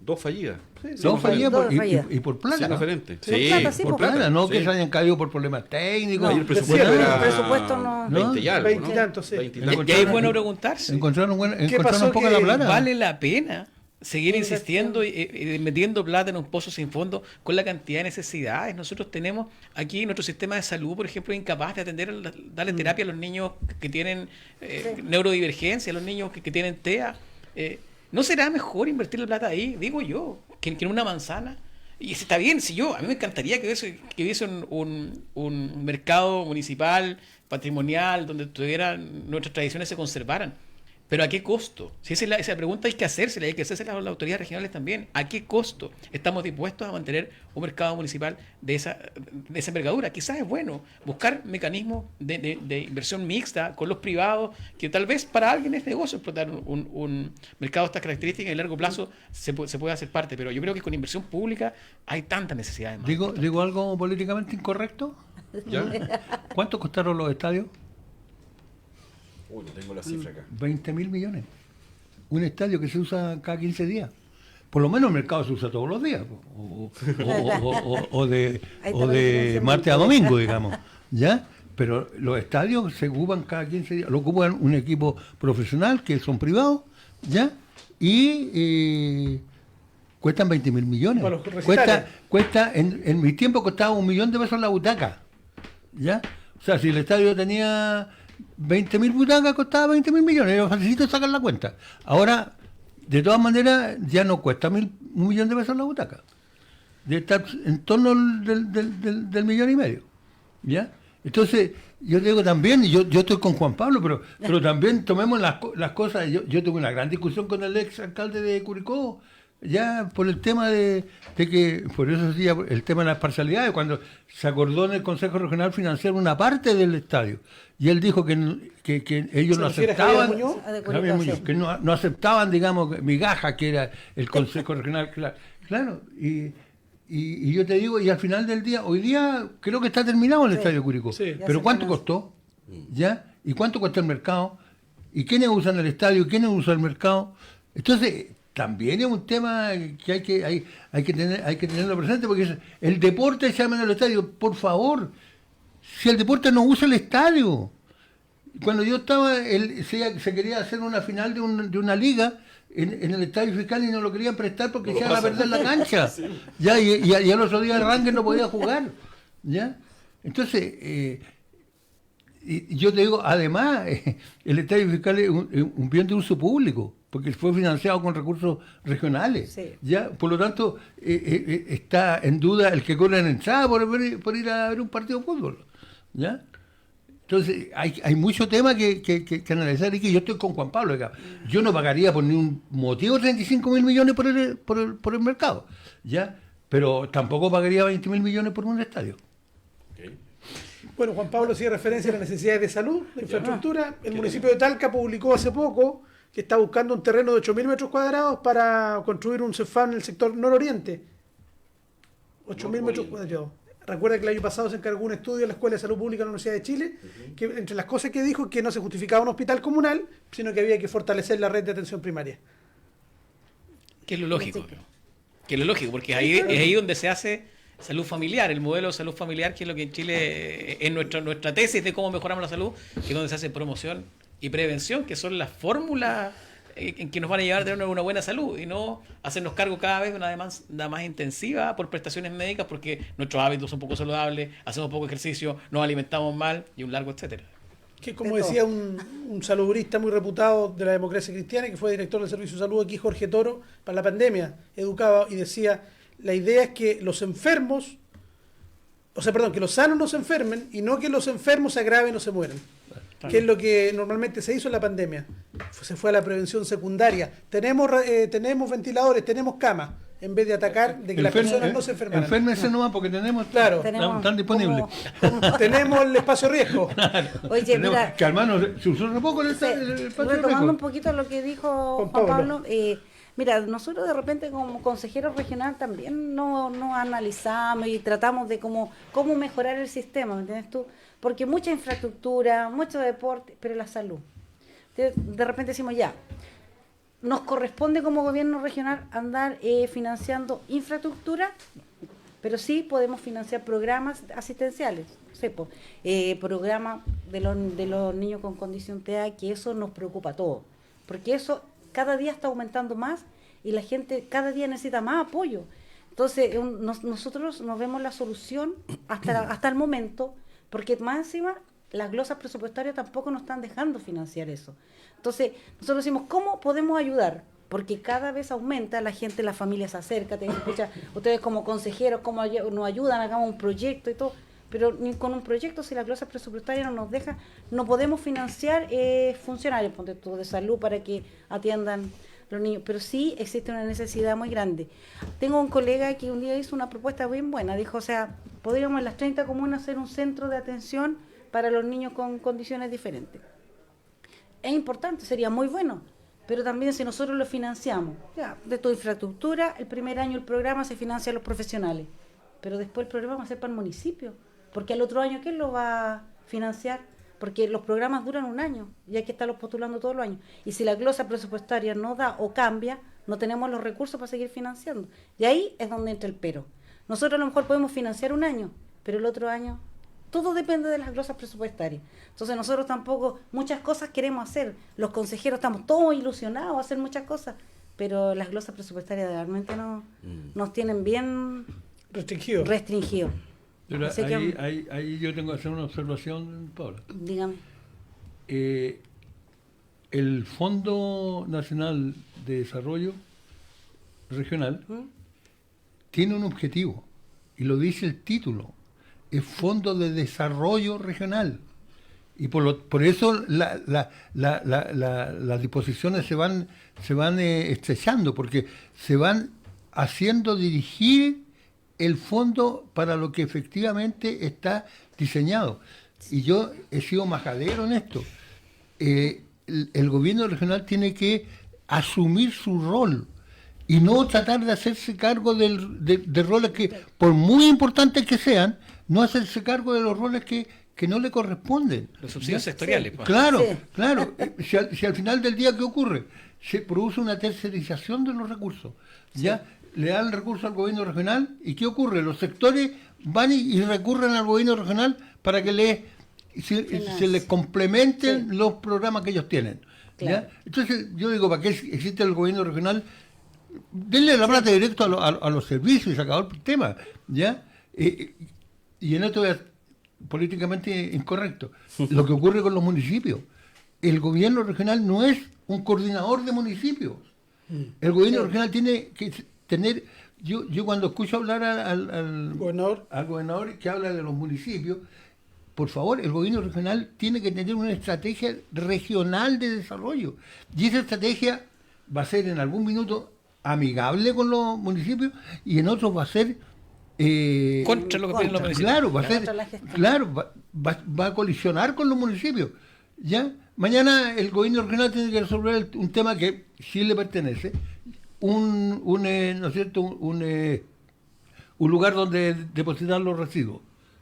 Dos fallidas. Sí, sí. Dos fallidas dos y fallidas. por plata. Sin ¿no? oferente. Por plata, sí, Por por plata, no que Sí. se hayan caído por problemas técnicos. Ahí el presupuesto Sí, era el presupuesto no- 20 y algo, 20 ¿no? y tanto, sí. 20 y Y tanto. ahí es bueno preguntarse. Encontraron pasó un poco que la plata. ¿Vale la pena seguir Inversión. insistiendo y metiendo plata en un pozo sin fondo con la cantidad de necesidades? Nosotros tenemos aquí nuestro sistema de salud, por ejemplo, es incapaz de atender, darle terapia a los niños que tienen neurodivergencia, a los niños que tienen TEA. ¿No será mejor invertir la plata ahí, digo yo, que en una manzana? Y si está bien, a mí me encantaría que hubiese un mercado municipal, patrimonial, donde nuestras tradiciones se conservaran. Pero ¿a qué costo? Si esa pregunta hay que hacérsela, hay que hacérsela a las autoridades regionales también. ¿A qué costo estamos dispuestos a mantener un mercado municipal de esa envergadura? Quizás es bueno buscar mecanismos de inversión mixta con los privados, que tal vez para alguien es negocio explotar un mercado de estas características y a largo plazo se puede hacer parte. Pero yo creo que con inversión pública hay tantas necesidades más. Digo algo políticamente incorrecto. ¿Ya? ¿Cuánto costaron los estadios? Uy, no tengo la cifra acá. 20.000 millones. Un estadio que se usa cada 15 días. Por lo menos el mercado se usa todos los días. O de martes a domingo, digamos. ¿Ya? Pero los estadios se ocupan cada 15 días. Lo ocupan un equipo profesional, que son privados, ¿ya? Y cuestan 20.000 millones. Para los recitales. Cuesta en mi tiempo costaba $1.000.000 la butaca. ¿Ya? O sea, si el estadio tenía 20.000 butacas, costaba 20.000 millones. Era facilito sacar la cuenta. Ahora, de todas maneras, ya no cuesta $1.000.000 la butaca. Debe estar en torno del $1.500.000. ¿Ya? Entonces, yo digo también, y yo estoy con Juan Pablo, pero también tomemos las cosas. Yo tuve una gran discusión con el ex alcalde de Curicó, ya por el tema de que, por eso decía, el tema de las parcialidades, cuando se acordó en el Consejo Regional financiar una parte del estadio, y él dijo que ellos ¿Se no refiere a Javier aceptaban, Muñoz? Javier Muñoz, que no aceptaban, digamos, migajas que era el Consejo Regional, claro, y yo te digo, y al final del día, hoy día creo que está terminado el estadio Curicó, Sí. pero Ya ¿cuánto se costó? ¿Ya? ¿Y cuánto cuesta el mercado? ¿Y quiénes usan el estadio? ¿Y quiénes usan el mercado? Entonces, también es un tema que hay que tenerlo presente, porque el deporte se llama en el estadio. Por favor, si el deporte no usa el estadio. Cuando yo estaba, se quería hacer una final de una liga en el estadio fiscal y no lo querían prestar porque se iban a perder la cancha. Ya, y al otro día el Rangers no podía jugar. ¿Ya? Entonces, y yo te digo, además, el estadio fiscal es un bien de uso público, porque fue financiado con recursos regionales. Sí. ¿Ya? Por lo tanto, está en duda el que cobra en entrada por ir a ver un partido de fútbol. ¿Ya? Entonces, hay mucho tema que analizar y que yo estoy con Juan Pablo acá. Yo no pagaría por ningún motivo 35.000 millones por el mercado, ¿ya? Pero tampoco pagaría 20.000 millones por un estadio. Bueno, Juan Pablo hacía referencia a las necesidades de salud, de infraestructura. El municipio de Talca publicó hace poco que está buscando un terreno de 8.000 metros cuadrados para construir un CEFAM en el sector nororiente. 8.000 metros cuadrados. Recuerda que el año pasado se encargó un estudio en la Escuela de Salud Pública de la Universidad de Chile, que entre las cosas que dijo que no se justificaba un hospital comunal, sino que había que fortalecer la red de atención primaria. Que es lo lógico. Que es lo lógico, porque es ahí donde se hace salud familiar, el modelo de salud familiar, que es lo que en Chile es nuestra tesis de cómo mejoramos la salud, que es donde se hace promoción y prevención, que son las fórmulas en que nos van a llevar a tener una buena salud y no hacernos cargo cada vez de una demanda más intensiva por prestaciones médicas porque nuestros hábitos son poco saludables, hacemos poco ejercicio, nos alimentamos mal y un largo etcétera. Que como decía un salubrista muy reputado de la democracia cristiana, que fue director del Servicio de Salud aquí, Jorge Toro, para la pandemia, educaba y decía, la idea es que los enfermos que los sanos no se enfermen y no que los enfermos se agraven o se mueran. Que es lo que normalmente se hizo en la pandemia. Se fue a la prevención secundaria. Tenemos ventiladores, tenemos camas, en vez de atacar de que las personas no se enfermaran. Enférmense nomás porque tenemos, claro, están disponibles. Tenemos el espacio riesgo. Oye, mira, que al menos se usó un poco el espacio retomando riesgo. un poquito lo que dijo Juan Pablo, mira, nosotros de repente como consejeros regional también no analizamos y tratamos de cómo mejorar el sistema, ¿me entiendes tú? Porque mucha infraestructura, mucho deporte, pero la salud. De repente decimos ya, nos corresponde como gobierno regional andar financiando infraestructura, pero sí podemos financiar programas asistenciales, programas de los niños con condición TEA, que eso nos preocupa a todos, porque eso cada día está aumentando más y la gente cada día necesita más apoyo. Entonces nosotros nos vemos la solución hasta el momento, porque más encima las glosas presupuestarias tampoco nos están dejando financiar eso. Entonces, nosotros decimos, ¿cómo podemos ayudar? Porque cada vez aumenta, la gente, la familia se acerca, te escucha, ustedes como consejeros, cómo nos ayudan, hagamos un proyecto y todo, pero ni con un proyecto, si las glosas presupuestarias no nos dejan, no podemos financiar funcionarios de salud para que atiendan los niños, pero sí existe una necesidad muy grande. Tengo un colega que un día hizo una propuesta bien buena, dijo, podríamos en las 30 comunas hacer un centro de atención para los niños con condiciones diferentes. Es importante, sería muy bueno, pero también si nosotros lo financiamos, de tu infraestructura, el primer año el programa se financia a los profesionales, pero después el programa va a ser para el municipio, porque al otro año ¿quién lo va a financiar? Porque los programas duran un año y hay que estarlos postulando todos los años. Y si la glosa presupuestaria no da o cambia, no tenemos los recursos para seguir financiando. Y ahí es donde entra el pero. Nosotros a lo mejor podemos financiar un año, pero el otro año todo depende de las glosas presupuestarias. Entonces nosotros tampoco, muchas cosas queremos hacer. Los consejeros estamos todos ilusionados a hacer muchas cosas, pero las glosas presupuestarias realmente nos tienen bien restringidos. Pero ahí yo tengo que hacer una observación, Paula. Dígame. El Fondo Nacional de Desarrollo Regional tiene un objetivo, y lo dice el título, es Fondo de Desarrollo Regional. Y por eso las disposiciones se van estrechando, porque se van haciendo dirigir el fondo para lo que efectivamente está diseñado. Y yo he sido majadero en esto. El gobierno regional tiene que asumir su rol y no tratar de hacerse cargo de roles que, por muy importantes que sean, no hacerse cargo de los roles que no le corresponden. Los subsidios sectoriales. Sí. Pues. Claro, claro. Si al final del día, ¿qué ocurre? Se produce una tercerización de los recursos. ¿Ya? Le dan el recurso al gobierno regional y ¿qué ocurre? Los sectores van y recurren al gobierno regional para que se les complementen los programas que ellos tienen. Claro. ¿Ya? Entonces, yo digo, ¿para qué existe el gobierno regional? Denle la plata directo a los servicios y se acabó el tema. ¿Ya? Y en esto es políticamente incorrecto. Lo que ocurre con los municipios. El gobierno regional no es un coordinador de municipios. El gobierno regional tiene que tener... Yo cuando escucho hablar al gobernador que habla de los municipios, por favor, el gobierno regional tiene que tener una estrategia regional de desarrollo. Y esa estrategia va a ser en algún minuto amigable con los municipios y en otros va a ser... contra lo que piden los municipios. Claro, va a colisionar con los municipios. ¿Ya? Mañana el gobierno regional tiene que resolver un tema que sí le pertenece, ¿no es cierto? Un lugar donde depositar los residuos.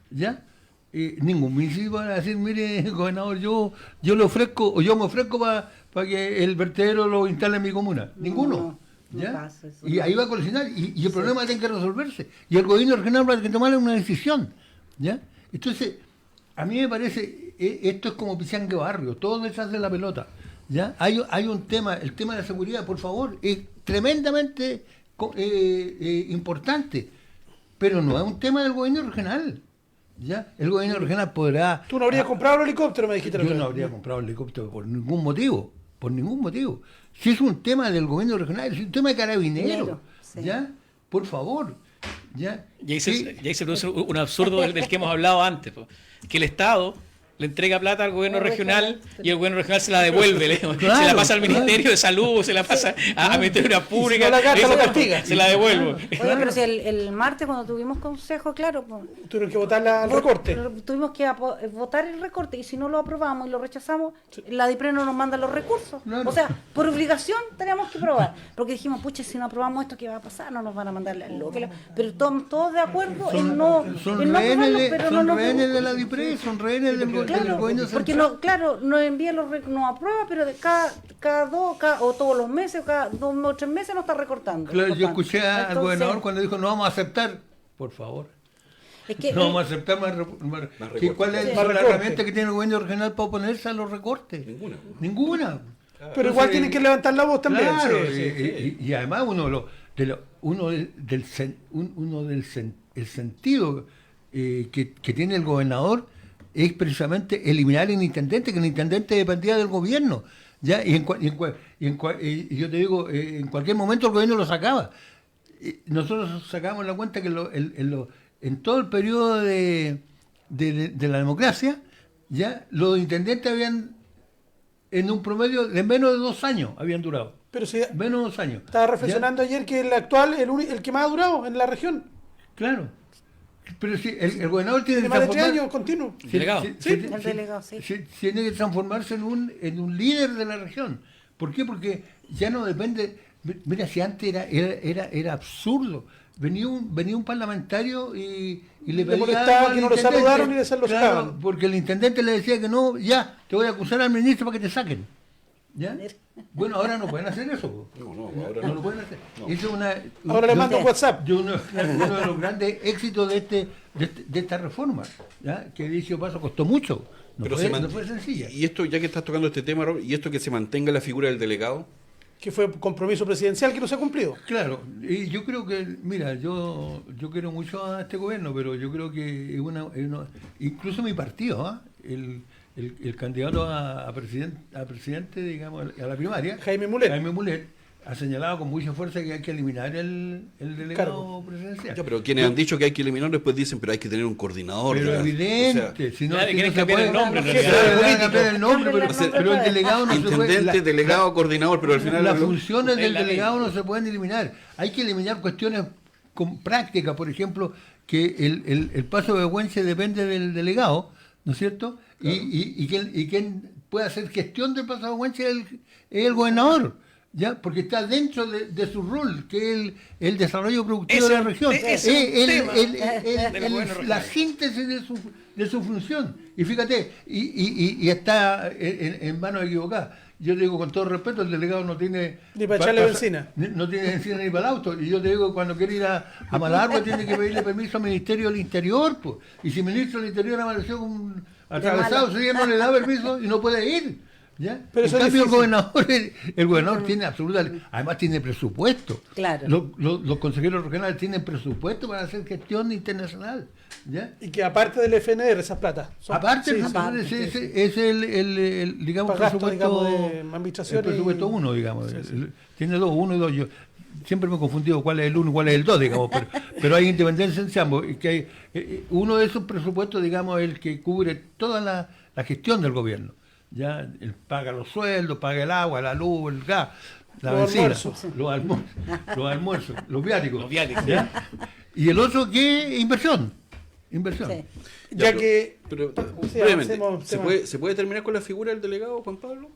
¿Ya? Ningún municipio va a decir, mire, gobernador, yo le ofrezco, o yo me ofrezco para que el vertedero lo instale en mi comuna. Ninguno. ¿Ya? Y ahí va a colisionar y el problema tiene que resolverse. Y el gobierno regional va a tener que tomar una decisión. ¿Ya? Entonces, a mí me parece, esto es como Pichangue Barrio, todo detrás de la pelota. ¿Ya? Hay un tema, el tema de la seguridad, por favor, es tremendamente importante, pero no es un tema del gobierno regional. ¿Ya? El gobierno regional podrá... ¿Tú no habrías comprado el helicóptero, me dijiste? Yo no habría comprado el helicóptero por ningún motivo. Si es un tema del gobierno regional, es un tema de carabineros. ¿Ya? Por favor. ¿Ya? Y ahí se produce un absurdo del que hemos hablado antes, po, que el Estado le entrega plata al gobierno regional y el gobierno regional se la devuelve, Claro, se la pasa al Ministerio de Salud, se la pasa a Ministerio Pública, se la devuelvo. Oye, pero si el martes cuando tuvimos consejo, claro, pues, Tuvieron que votar el recorte. tuvimos que votar el recorte y si no lo aprobamos y lo rechazamos, la DIPRE no nos manda los recursos. Claro. O sea, por obligación teníamos que aprobar. Porque dijimos, pucha, si no aprobamos esto, ¿qué va a pasar? No nos van a mandar lo que pero todos de acuerdo en no aprobarlo, pero son no rehenes de la DIPRE, son rehenes del Claro, gobierno porque central. nos envía nos aprueba, pero de cada dos, o todos los meses, o cada 2 o 3 meses nos está recortando. Claro, yo recortando. escuché al Entonces, gobernador cuando dijo no vamos a aceptar, por favor. es que, No vamos a aceptar más ¿Cuál es Más la recorte. herramienta que tiene el gobierno regional para oponerse a los recortes? Ninguna. Pero igual tienen que levantar la voz también. Claro, Sí. y además el sentido que tiene el gobernador es precisamente eliminar el intendente, que el intendente dependía del gobierno. ¿Ya? Y yo te digo, en cualquier momento el gobierno lo sacaba. Nosotros sacamos la cuenta que en todo el periodo de la democracia, ya los intendentes habían, en un promedio de menos de 2 años, habían durado. Pero si Menos de 2 años. estaba reflexionando ayer que el actual, el que más ha durado en la región. Claro. Pero si el gobernador tiene Tiene que más de 3 transformar- años continuo. Delegado. El delegado, sí. Tiene que transformarse en un líder de la región. ¿Por qué? Porque ya no depende. Mira, si antes era absurdo. Venía un parlamentario y le pedía molestaba algo al que no lo intendente. saludaron y se lo Claro, sacaban. porque el intendente le decía que no, ya, te voy a acusar al ministro para que te saquen. ¿Ya? Bueno, ahora no pueden hacer eso. Po. No lo pueden hacer. Eso es Ahora le mando WhatsApp. uno de los grandes éxitos de esta reforma, ¿ya? Que dicho paso costó mucho. No fue sencilla. Y esto, ya que estás tocando este tema, Rob, y esto que se mantenga la figura del delegado, Que fue compromiso presidencial que no se ha cumplido. Claro, y yo creo que, mira, yo quiero mucho a este gobierno, pero yo creo que incluso mi partido, ¿ah? El candidato a presidente, digamos, a la primaria, Jaime Mulet, ha señalado con mucha fuerza que hay que eliminar el delegado presidencial. ya, pero quienes han dicho que hay que eliminarlo después dicen, pero hay que tener un coordinador. Pero ¿verdad? evidente, O sea, si no, Nadie si quiere no se cambiar puede- el nombre, en Sí, realidad. claro, van a cambiar el nombre, Cambian pero el el delegado no se puede. intendente, delegado, coordinador, pero al final Las funciones del Es la ley. delegado no se pueden eliminar. Hay que eliminar cuestiones con práctica, por ejemplo, que el paso de vergüenza depende del delegado, ¿no es cierto? Claro. Y quien puede hacer gestión del paso de vergüenza es el gobernador, ¿ya? Porque está dentro de su rol, que es el desarrollo productivo de la región. Ese es un tema del gobierno La regional. síntesis de su función. Y fíjate, y está en manos equivocadas. Yo te digo con todo respeto, el delegado no tiene... Ni para echarle benzina. No tiene benzina ni para el auto. Y yo te digo, cuando quiere ir a Malargüe tiene que pedirle permiso al Ministerio del Interior. Pues. Y si el Ministro del Interior amaneció con un atravesado, si no le da permiso y no puede ir. ¿Ya? Pero En eso es cambio, difícil. el gobernador tiene absoluta... Además tiene presupuesto. Claro. Los consejeros regionales tienen presupuesto para hacer gestión internacional. ¿Ya? Y que aparte del FNR, esas platas. Aparte, sí, aparte, es el digamos, Para gasto, presupuesto, digamos, de administración el presupuesto y- 1, digamos. Sí, sí. Tiene 1 y 2. Yo siempre me he confundido cuál es el 1 y cuál es el 2, digamos, pero hay independencia en ambos. Y que hay, uno de esos presupuestos, digamos, el que cubre toda la gestión del gobierno. Ya él paga los sueldos, paga el agua, la luz, el gas, la Los benzina, almuerzos. los almuerzos, los viáticos. Los viáticos. ¿Ya? Y el otro que es inversión. Inversión. Sí. Ya pero- que... Pero, Sí, brevemente, avancemos, ¿se puede terminar con la figura del delegado, Juan Pablo?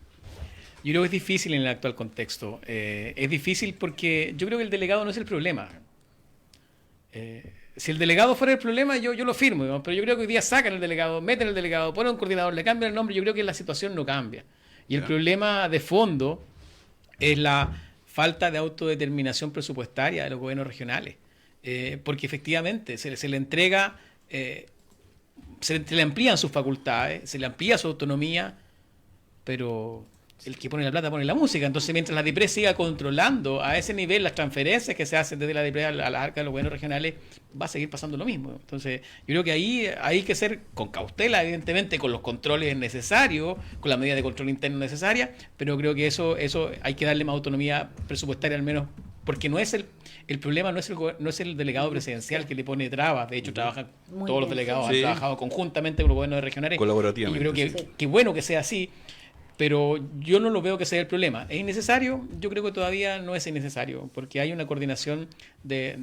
Yo creo que es difícil en el actual contexto. Es difícil porque yo creo que el delegado no es el problema. Si el delegado fuera el problema, yo lo firmo, digamos, pero yo creo que hoy día sacan el delegado, meten el delegado, ponen un coordinador, le cambian el nombre, yo creo que la situación no cambia. Y el problema de fondo es la falta de autodeterminación presupuestaria de los gobiernos regionales. Porque efectivamente se le entrega, se le amplían sus facultades, se le amplía su autonomía, pero el que pone la plata pone la música. Entonces, mientras la DIPRE siga controlando a ese nivel las transferencias que se hacen desde la DIPRE a las arcas de los gobiernos regionales, va a seguir pasando lo mismo. Entonces, yo creo que ahí hay que ser con cautela, evidentemente, con los controles necesarios, con las medidas de control interno necesarias, pero creo que eso hay que darle más autonomía presupuestaria, al menos Porque no es el problema no es el delegado presidencial que le pone trabas. De hecho, trabajan Muy todos los bien, delegados, sí. han trabajado conjuntamente con los gobiernos regionales. Colaborativamente, Y yo creo sí. que bueno que sea así, pero yo no lo veo que sea el problema. ¿Es innecesario? Yo creo que todavía no es innecesario, porque hay una coordinación de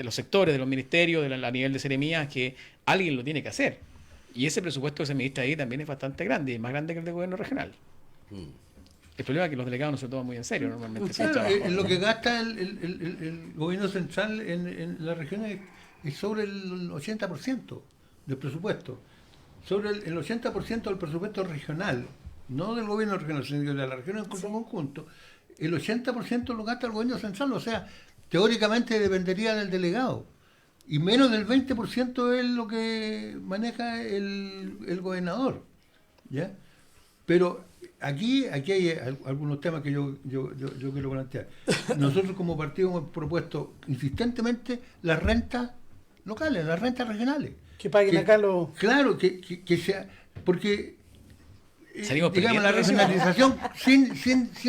los sectores, de los ministerios, a nivel de seremías, que alguien lo tiene que hacer. Y ese presupuesto que se administra ahí también es bastante grande, es más grande que el del gobierno regional. El problema es que los delegados no se lo toman muy en serio normalmente. ese Claro, trabajo. lo que gasta el gobierno central en las regiones es sobre el 80% del presupuesto. Sobre el 80% del presupuesto regional, no del gobierno regional, sino de la región en su conjunto, el 80% lo gasta el gobierno central, o sea, teóricamente dependería del delegado. Y menos del 20% es lo que maneja el gobernador. ¿Ya? Pero aquí hay algunos temas que yo quiero plantear. Nosotros como partido hemos propuesto insistentemente las rentas locales, las rentas regionales. Que paguen acá los... Claro, que sea... Porque, Salimos digamos, la perdiendo, regionalización sin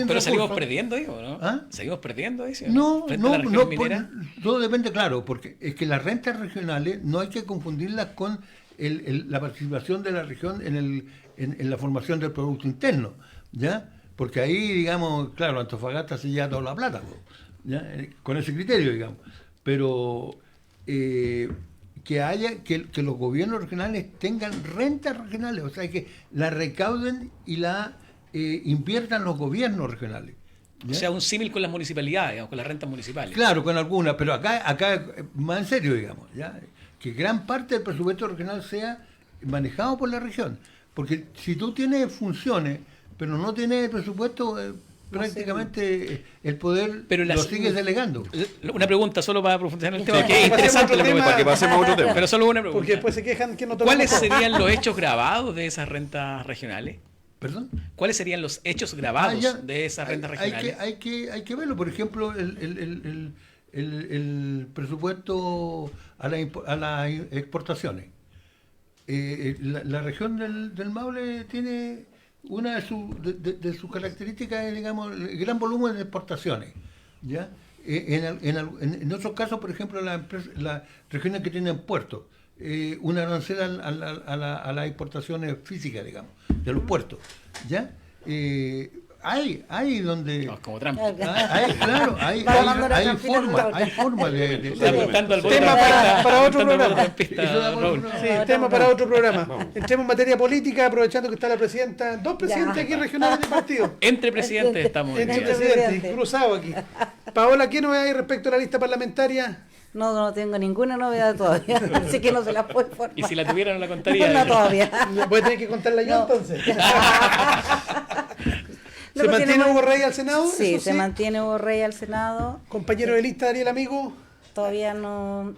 Pero salimos recursos. perdiendo ahí, ¿o no? ¿Ah? Salimos perdiendo ahí, ¿sí? No, Frente a la región minera. todo depende, claro, porque es que las rentas regionales no hay que confundirlas con la participación de la región en la formación del Producto Interno, ¿ya? Porque ahí, digamos, claro, Antofagasta se lleva toda la plata, ¿ya? Con ese criterio, digamos. Pero que los gobiernos regionales tengan rentas regionales, o sea, que la recauden y la inviertan los gobiernos regionales. ¿Ya? O sea, un símil con las municipalidades, digamos, con las rentas municipales. Claro, con algunas, pero acá más en serio, digamos, ¿ya? Que gran parte del presupuesto regional sea manejado por la región. Porque si tú tienes funciones, pero no tienes presupuesto, prácticamente el poder Pero lo sigues delegando. Una pregunta solo para profundizar en el tema, Sí. que es interesante la Pasemos a otro tema. Para que pasemos a otro tema. Pero solo una pregunta. Porque después se quejan que no tocamos ¿Cuáles todo. serían los hechos grabados de esas rentas regionales? ¿Perdón? ¿Cuáles serían los hechos grabados Ya, de esas rentas hay regionales? hay que verlo. Por ejemplo, el presupuesto a las exportaciones. La región del Maule tiene una de sus características, digamos, el gran volumen de exportaciones. ¿Ya? En otros casos, por ejemplo, las regiones que tienen puertos, una arancel a las exportaciones físicas, digamos, de los puertos. ¿Ya? Hay donde... No, como Trump. Claro, hay forma de Está apuntando al voto Tema trampista, para otro apuntando al voto programa. trampista, Eso da por Raúl. otro- Sí, tema para otro programa. Entremos en materia política, aprovechando que está la presidenta, dos presidentes aquí regionales de partido. Entre presidentes estamos. hoy Entre día. presidentes, presidentes. cruzado aquí. Paola, ¿qué novedad hay respecto a la lista parlamentaria? No tengo ninguna novedad todavía, así que no se las puedo informar. Y si la tuviera no la contaría. No, todavía. Voy a tener que contarla yo No. entonces. Lo ¿Se que mantiene tenemos- Hugo Rey al Senado? Sí, Eso se mantiene Hugo Rey al Senado. Compañero de lista Daniel Amigo. Todavía no.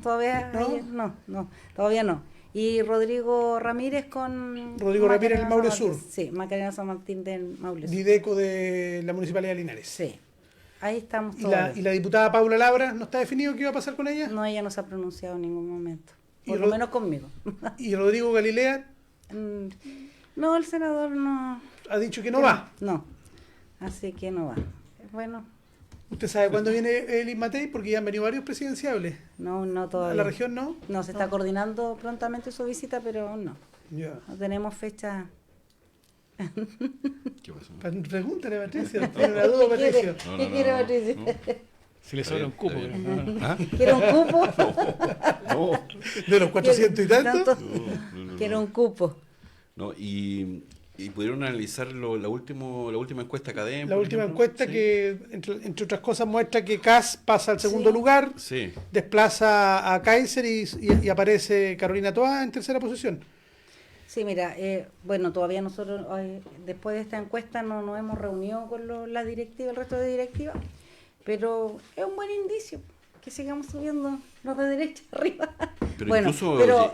Todavía ¿No? todavía no. Y Rodrigo Ramírez con. Rodrigo Ramírez del Macarena Maule San Martín. Sur. Sí, Macarena San Martín del Maule Sur. Dideco de la Municipalidad de Linares. Sí. Ahí estamos ¿Y todos. la diputada Paula Labra, no está definido qué iba a pasar con ella? No, ella no se ha pronunciado en ningún momento. ¿Y Por lo Rod- menos conmigo. Y Rodrigo Galilea No, el senador no. ha dicho que no va. No. Así que no va. Bueno, ¿Usted sabe cuándo viene Elis Matei? Porque ya han venido varios presidenciables. no todavía. ¿A la región no? No, se está coordinando prontamente su visita, pero aún no. Ya. No tenemos fecha. ¿Qué pasó? Pregúntale, Patricia. Tiene una duda, Patricia. ¿Qué quiere Patricia? Si le sobra un cupo. Está bien. ¿no? ¿Ah? ¿Quiere un cupo? No, De los 400 y tantos. Quiere un cupo. no, y pudieron analizar la última encuesta académica. La por última ejemplo? encuesta Sí. que, entre otras cosas, muestra que Kass pasa al segundo Sí. lugar, Sí. desplaza a Kaiser y aparece Carolina Toá en tercera posición. Sí, mira, bueno, todavía nosotros, después de esta encuesta, no nos hemos reunido con la directiva, el resto de directivas, pero es un buen indicio que sigamos subiendo los de derecha arriba. Pero Bueno,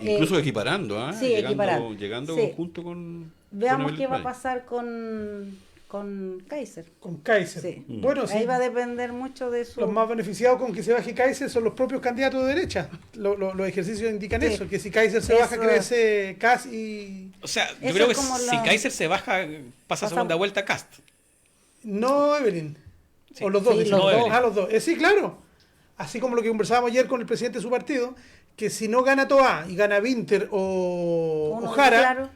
incluso equiparando, ¿ah? sí, equiparando. Llegando Sí. junto con... Veamos con qué va a Abel pasar con Kaiser. Con Kaiser. Sí. Bueno, sí, Ahí va a depender mucho de su... los más beneficiados con que se baje Kaiser son los propios candidatos de derecha. Los ejercicios indican Sí. eso, que si Kaiser se baja, Eso. crece Kass y... O sea, yo Eso creo que es como si la- Kaiser se baja, pasa Pasa- segunda vuelta Cast. No, Evelyn. O los dos, Sí, dicen. los dos. Los dos. Sí, claro. Así como lo que conversábamos ayer con el presidente de su partido, que si no gana Toá y gana Winter o Uno, Jara, claro.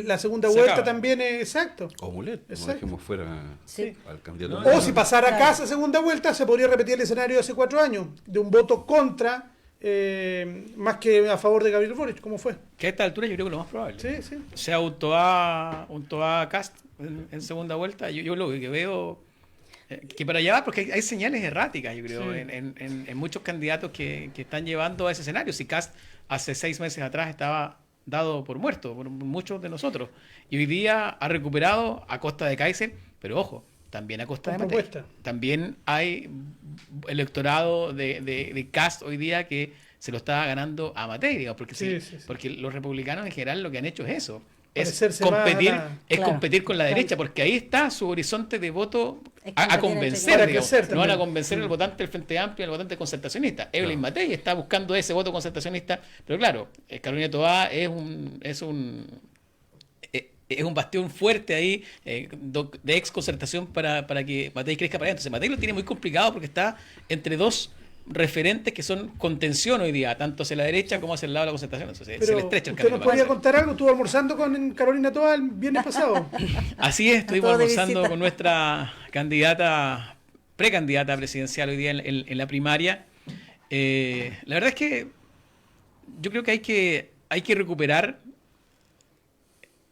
la segunda Se vuelta acaba. también es exacto. O Mulet, no Exacto. dejemos fuera Sí. al candidato. O si pasara Claro. Kast a segunda vuelta, se podría repetir el escenario de hace 4 años, de un voto contra, más que a favor de Gabriel Boric, como fue. Que a esta altura yo creo que lo más probable. Sí, sí. Sea un Toá Cast en segunda vuelta, yo lo que veo que para allá va, porque hay señales erráticas, yo creo, Sí. en muchos candidatos que están llevando a ese escenario. Si Cast hace 6 meses atrás estaba dado por muerto por muchos de nosotros, y hoy día ha recuperado a costa de Kaiser, pero ojo, también a costa Con de Matei. propuesta. También hay electorado de Cast hoy día que se lo está ganando a Matei, digamos, porque, Sí, sí, sí. porque los republicanos en general lo que han hecho es eso. Es Parecerse competir, más a la- es Claro. competir con la Claro. derecha, porque ahí está su horizonte de voto Es a competir convencer. entre digamos. crecer No van a también. convencer al votante del Frente Amplio y al votante concertacionista. Evelyn Matei está buscando ese voto concertacionista, pero claro, Carolina Toá es un bastión fuerte ahí de ex concertación para que Matei crezca para allá. Entonces Matei lo tiene muy complicado porque está entre dos referentes que son contención hoy día, tanto hacia la derecha como hacia el lado de la concertación. Entonces, se le Pero estrecha el usted camino. nos para podría eso. contar algo. Estuvo almorzando con Carolina Toá el viernes pasado. Así es, estuvimos Todo de almorzando visita. con nuestra precandidata presidencial hoy día en la primaria. La verdad es que yo creo que hay que recuperar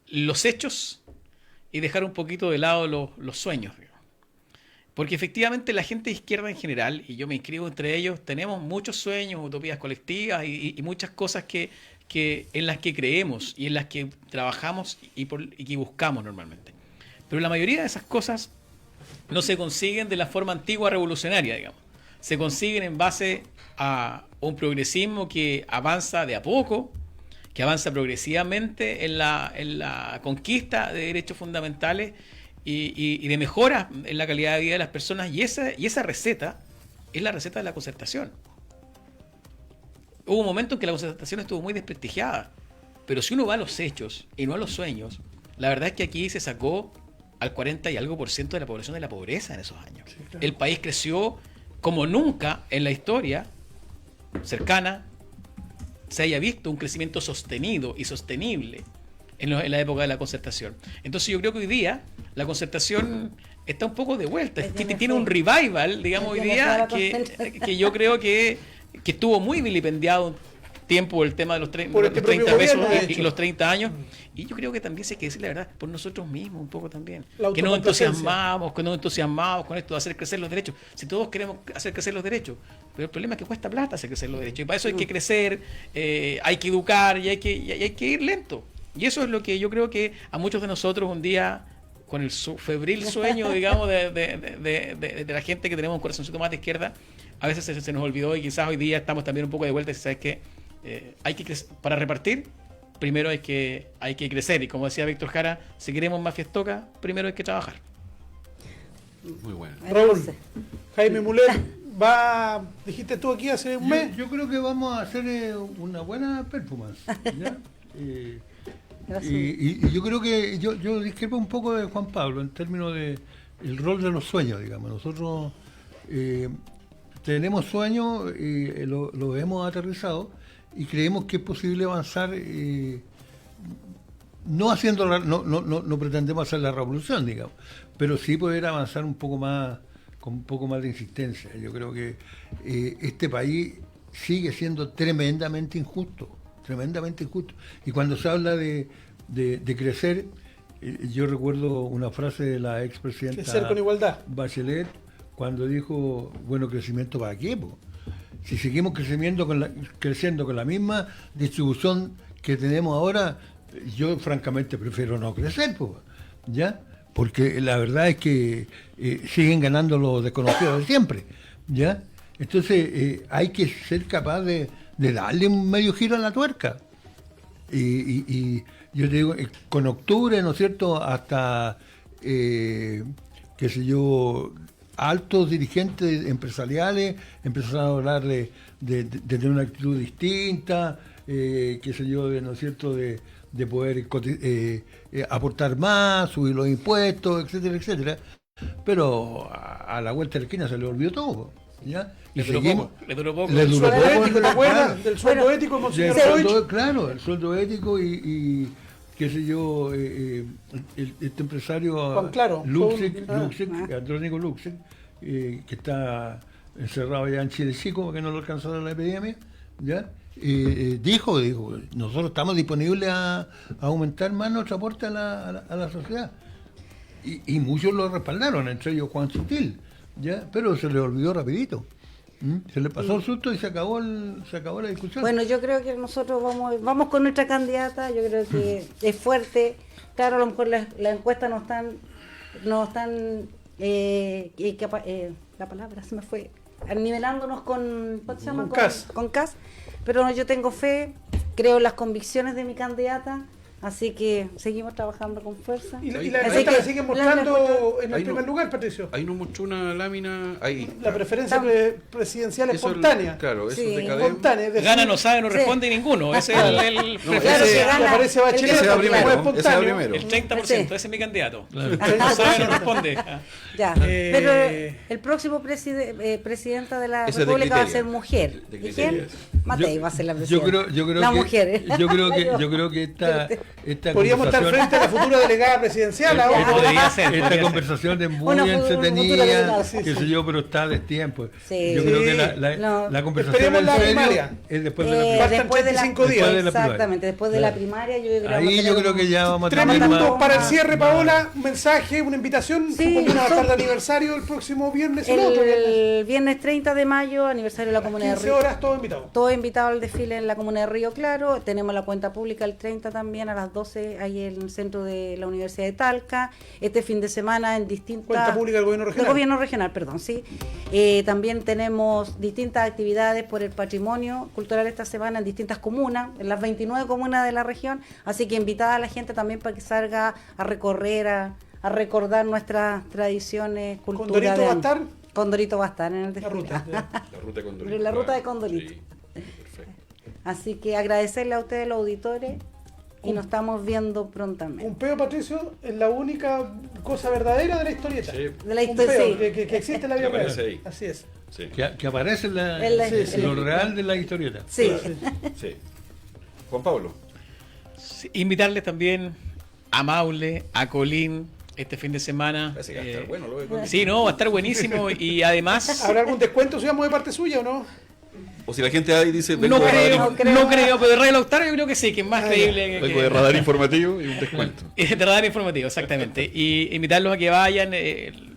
los hechos y dejar un poquito de lado los sueños. Digamos. Porque efectivamente la gente de izquierda en general, y yo me inscribo entre ellos, tenemos muchos sueños, utopías colectivas y muchas cosas que en las que creemos y en las que trabajamos y que buscamos normalmente. Pero la mayoría de esas cosas no se consiguen de la forma antigua revolucionaria, digamos. Se consiguen en base a un progresismo que avanza de a poco, que avanza progresivamente en la conquista de derechos fundamentales y de mejoras en la calidad de vida de las personas. Y esa receta es la receta de la concertación. Hubo un momento en que la concertación estuvo muy desprestigiada, pero si uno va a los hechos y no a los sueños, la verdad es que aquí se sacó al 40 y algo % de la población de la pobreza en esos años. Sí, claro. El país creció como nunca en la historia cercana se haya visto un crecimiento sostenido y sostenible en la época de la concertación. Entonces yo creo que hoy día la concertación está un poco de vuelta, tiene un revival, digamos, hoy Tiene día toda la concertación. que yo creo que estuvo muy vilipendiado un tiempo el tema de los, Por los este 30 propio pesos gobierno, de y hecho. los 30 años. Y yo creo que también se hay que decir la verdad por nosotros mismos un poco también. La Que nos autocomplacencia. entusiasmamos con esto de hacer crecer los derechos. Si todos queremos hacer crecer los derechos, pero el problema es que cuesta plata hacer crecer los derechos. Y para eso hay que crecer, hay que educar y hay que ir lento. Y eso es lo que yo creo que a muchos de nosotros un día, con el febril sueño, digamos, de la gente que tenemos un corazoncito más de izquierda, a veces se nos olvidó y quizás hoy día estamos también un poco de vuelta y sabes que hay que crecer. Para repartir, primero hay que crecer. Y como decía Víctor Jara, si queremos más fiestoca, primero hay que trabajar. Muy bueno. Raúl, Entonces, Jaime Mulet dijiste tú aquí hace un mes. Yo creo que vamos a hacer una buena performance. ¿ya? Y yo creo que yo discrepo un poco de Juan Pablo en términos de el rol de los sueños, digamos. Nosotros tenemos sueños y los hemos aterrizado y creemos que es posible avanzar no haciendo no pretendemos hacer la revolución, digamos, pero sí poder avanzar un poco más con un poco más de insistencia. Yo creo que este país sigue siendo tremendamente injusto. Y cuando se habla de crecer, yo recuerdo una frase de la expresidenta Crecer con igualdad. Bachelet cuando dijo, bueno, ¿crecimiento para qué? Po? Si seguimos creciendo con la misma distribución que tenemos ahora, yo francamente prefiero no crecer, po, ¿ya? Porque la verdad es que siguen ganando los desconocidos de siempre, ¿ya? Entonces hay que ser capaz de darle un medio giro a la tuerca. Y yo te digo, con octubre, ¿no es cierto?, hasta, qué sé yo, altos dirigentes empresariales empezaron a hablar de tener una actitud distinta, qué sé yo, ¿no es cierto?, de poder aportar más, subir los impuestos, etcétera, etcétera. pero a la vuelta de la esquina se le olvidó todo, ¿ya? Y Le duró seguimos. poco, le duró poco. Le duró Sueldo poco, ético, ¿te acuerdas? claro. Del sueldo Bueno, ético, El Monseñor sueldo, Roig. claro, el sueldo ético y qué sé yo, este empresario Juan Claro, Luxig, fue un- Andrónico Luxig, que está encerrado ya en Chile Chico porque no lo alcanzó la epidemia, ¿ya? Dijo, nosotros estamos disponibles a aumentar más nuestro aporte a la sociedad. Y muchos lo respaldaron, entre ellos Juan Sutil, ¿ya? Pero se le olvidó rapidito. Se le pasó el susto y se acabó la discusión. Bueno, yo creo que nosotros vamos con nuestra candidata, yo creo que es fuerte. Claro, a lo mejor las encuestas no están la palabra se me fue, nivelándonos con, ¿cómo se llama? Con Kast. Con Kast, pero yo tengo fe, creo en las convicciones de mi candidata, así que seguimos trabajando con fuerza. Y la Así encuesta que la siguen mostrando en el Ahí no- primer lugar, Patricio. Ahí nos mostró una lámina. Ahí. La preferencia presidencial Eso espontánea. Claro, eso Sí. es de Cadem. Espontánea, es decir, Gana, no sabe, no Sí. responde ninguno. Ese es el No, Claro ese- que gana aparece Bachelet, el ese que- va primero, fue ese va espontáneo. primero. el 30%, ese es mi candidato. Claro. No sabe, no responde. Ya, Eh, pero el próximo presidenta de la Ese es de República va a criterio. ser mujer. De ¿Y criterio quién? ese. Matei va a ser la presidenta. Yo creo la que, mujer. yo creo que esta Podríamos estar conversación, frente a la futura delegada presidencial ahora. Podría ser. esta podría ser. conversación es muy Una futura entretenida, delegada, qué sé yo, pero está a destiempo. Sí. Yo creo Sí. que No. la conversación Esperemos en la serio primaria. es después de la Faltan primaria. después de la 35 días. Después de la primaria. Exactamente, después de la Claro. primaria yo creo que vamos a Ahí tener yo creo que ya vamos a 3 tener minutos más. para el cierre, Paola. Un mensaje, una invitación. Sí, Supongo una son- tarde de aniversario el próximo viernes. El otro viernes. el viernes 30 de mayo, aniversario de la Comuna de 15 Río. horas, todo invitado. Todo invitado al desfile en la Comuna de Río Claro. Tenemos la cuenta pública el 30 también a las 12 ahí en el centro de la Universidad de Talca. Este fin de semana en distintas... Cuenta pública del gobierno regional. Del gobierno regional, perdón, sí. También tenemos distintas actividades por el patrimonio cultural esta semana en distintas comunas, en las 29 comunas de la región. Así que invitada a la gente también para que salga a recorrer, a recordar nuestras tradiciones, cultura. ¿Condorito va a estar? Condorito va a estar en el La desfile. ruta. La ruta de Condorito. La ruta de claro. Condorito. Sí, perfecto. Así que agradecerle a ustedes los auditores y nos estamos viendo prontamente. Un peo, Patricio, es la única cosa verdadera de la historieta. Sí. De la Un historia, peo sí. que existe en la vida Que aparece real. ahí. Así es. Sí. Que aparece En la- lo real de la historieta. Sí. Sí. Juan Pablo. Sí, invitarles también a Maule, a Colín, este fin de semana. Parece que va a estar bueno lo de Condorito. Sí, no, va a estar buenísimo y además... ¿Habrá algún descuento si vamos de parte suya o no? O si la gente ahí dice, No vengo, de, creo, radar, no no creo. creo, pero de Radio Lautaro yo creo que sí, que es más creíble vengo de radar informativo y un descuento. De radar informativo, exactamente. Y invitarlos a que vayan,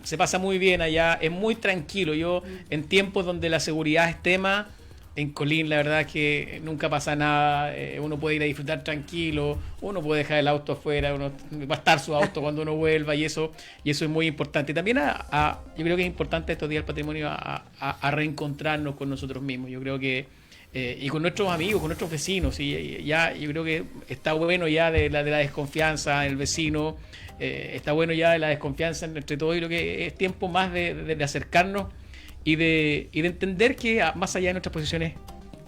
se pasa muy bien allá, es muy tranquilo. Yo, en tiempos donde la seguridad es tema, en Colín la verdad es que nunca pasa nada, uno puede ir a disfrutar tranquilo, uno puede dejar el auto afuera, uno va a estar su auto cuando uno vuelva y eso es muy importante. También yo creo que es importante estos días del patrimonio a reencontrarnos con nosotros mismos. Yo creo que y con nuestros amigos, con nuestros vecinos, y ya yo creo que está bueno ya de la desconfianza en el vecino, está bueno ya de la desconfianza entre todos, y creo que es tiempo más de acercarnos y de entender que más allá de nuestras posiciones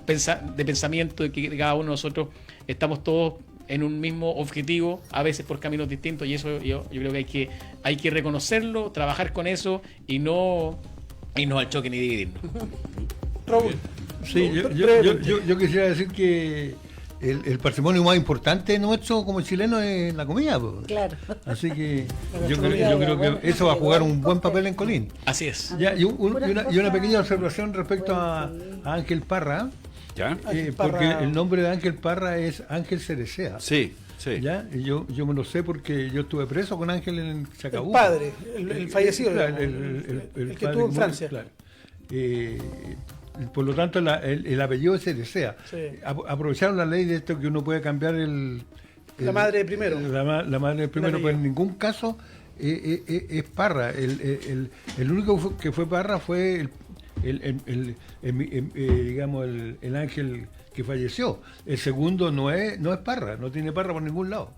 de pensamiento, de que cada uno de nosotros estamos todos en un mismo objetivo, a veces por caminos distintos, y eso yo creo que hay que reconocerlo, trabajar con eso y no al choque ni dividirnos. Raúl. Sí, yo quisiera decir que el patrimonio más importante nuestro como chileno es la comida, po. Claro. Así que La yo gastronomía, creo bueno, que eso va a jugar un buen papel en Colín. Así es. Ya, y una pequeña observación respecto a Ángel Parra, ¿Ya? Ángel porque Parra. el nombre de Ángel Parra es Ángel Cerecea. Sí, sí. ¿Ya? Y yo me lo sé porque yo estuve preso con Ángel en El Chacabuco. padre, el fallecido, Claro, digamos, el que padre estuvo en que Francia. murió, por lo tanto, el apellido es Cerecea. Sí. Aprovecharon la ley de esto que uno puede cambiar La madre de primero. La madre de primero, apellido. pero en ningún caso es Parra. El único que fue Parra fue digamos el ángel que falleció. El segundo no es Parra, no tiene Parra por ningún lado.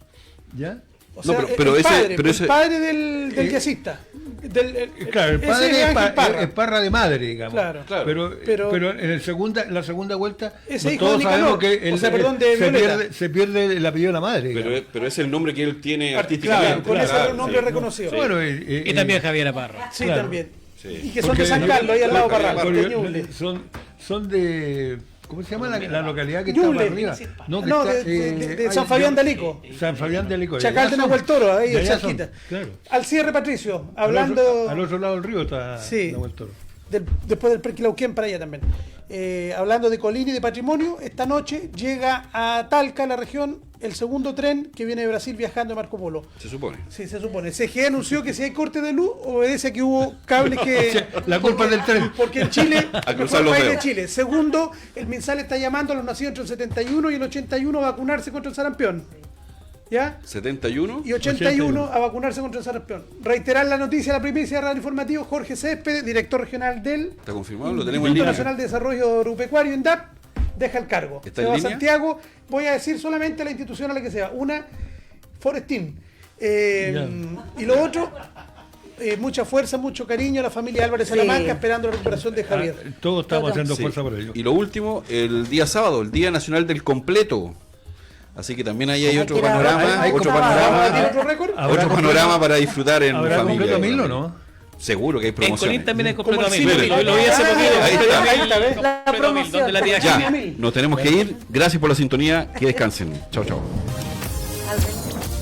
¿Ya? O sea, pero el ese- padre, pero el ese- padre del jazzista. Claro, el ese padre es es, Ángel Parra. es Parra de madre, digamos. Claro. Pero en la segunda vuelta, Ese hijo todos de sabemos Nicanor, que o sea, perdón, de Violeta. se pierde el apellido de la madre. digamos. Pero es el nombre que él tiene Claro, artísticamente. con ese Claro, nombre sí. reconocido. Sí. Bueno, Y también Javier Parra. Sí, claro. también. Sí. Y que son Porque de San Carlos, ahí al lado Parral, porque de Ñuble. son de... ¿Cómo se llama la localidad que está Ñuble. para arriba? No, que de San Fabián de Alico. San Fabián de Alico. Chacal de Nahuel Toro, ahí de en allá son, cerquita. claro. Al cierre, Patricio, hablando... Al otro lado del río está Sí. Nahuel Toro. Después del Perquilauquén para allá también. Hablando de Colina y de patrimonio, esta noche llega a Talca, la región, el segundo tren que viene de Brasil viajando de Marco Polo. Se supone. Sí, se supone. CGE anunció que si hay corte de luz, obedece a que hubo cables que... O sea, la culpa es del tren. Porque en Chile, A cruzar mejor los país de dedos. Chile. Segundo, el MinSal está llamando a los nacidos entre el 71 y el 81 a vacunarse contra el sarampión. ¿Ya? 71. Y 81 a vacunarse contra el sarampión. Reiterar la noticia, la primicia de Radio Informativo, Jorge Céspedes, director regional del ¿Está confirmado? Lo tenemos en Instituto línea. Nacional de Desarrollo Agropecuario, INDAP, deja el cargo. ¿Está Se en va a línea? Santiago, voy a decir solamente la institución a la que se va. Una, Forestín. Y lo otro, mucha fuerza, mucho cariño a la familia Álvarez Sí. Salamanca, esperando la recuperación de Javier. Todos estamos haciendo Sí. fuerza por ello. Y lo último, el día sábado, el Día Nacional del Completo. Así que también ahí hay otro Hay que ir a- panorama, hay otro como- ¿Tiene panorama, otro récord? ¿Habrá otro completo? panorama para disfrutar en ¿Habrá familia. completo 1000 o no? Seguro que hay En promociones. Colín también es Como completo el a mil. cine. Lo vi hace poquito. Ahí está. Ahí está, ¿ves? La Completo a mil, promoción. ¿dónde la tía Ya, Jimmy? nos tenemos que ir. Gracias por la sintonía. Que descansen. Chao, chao. Albert.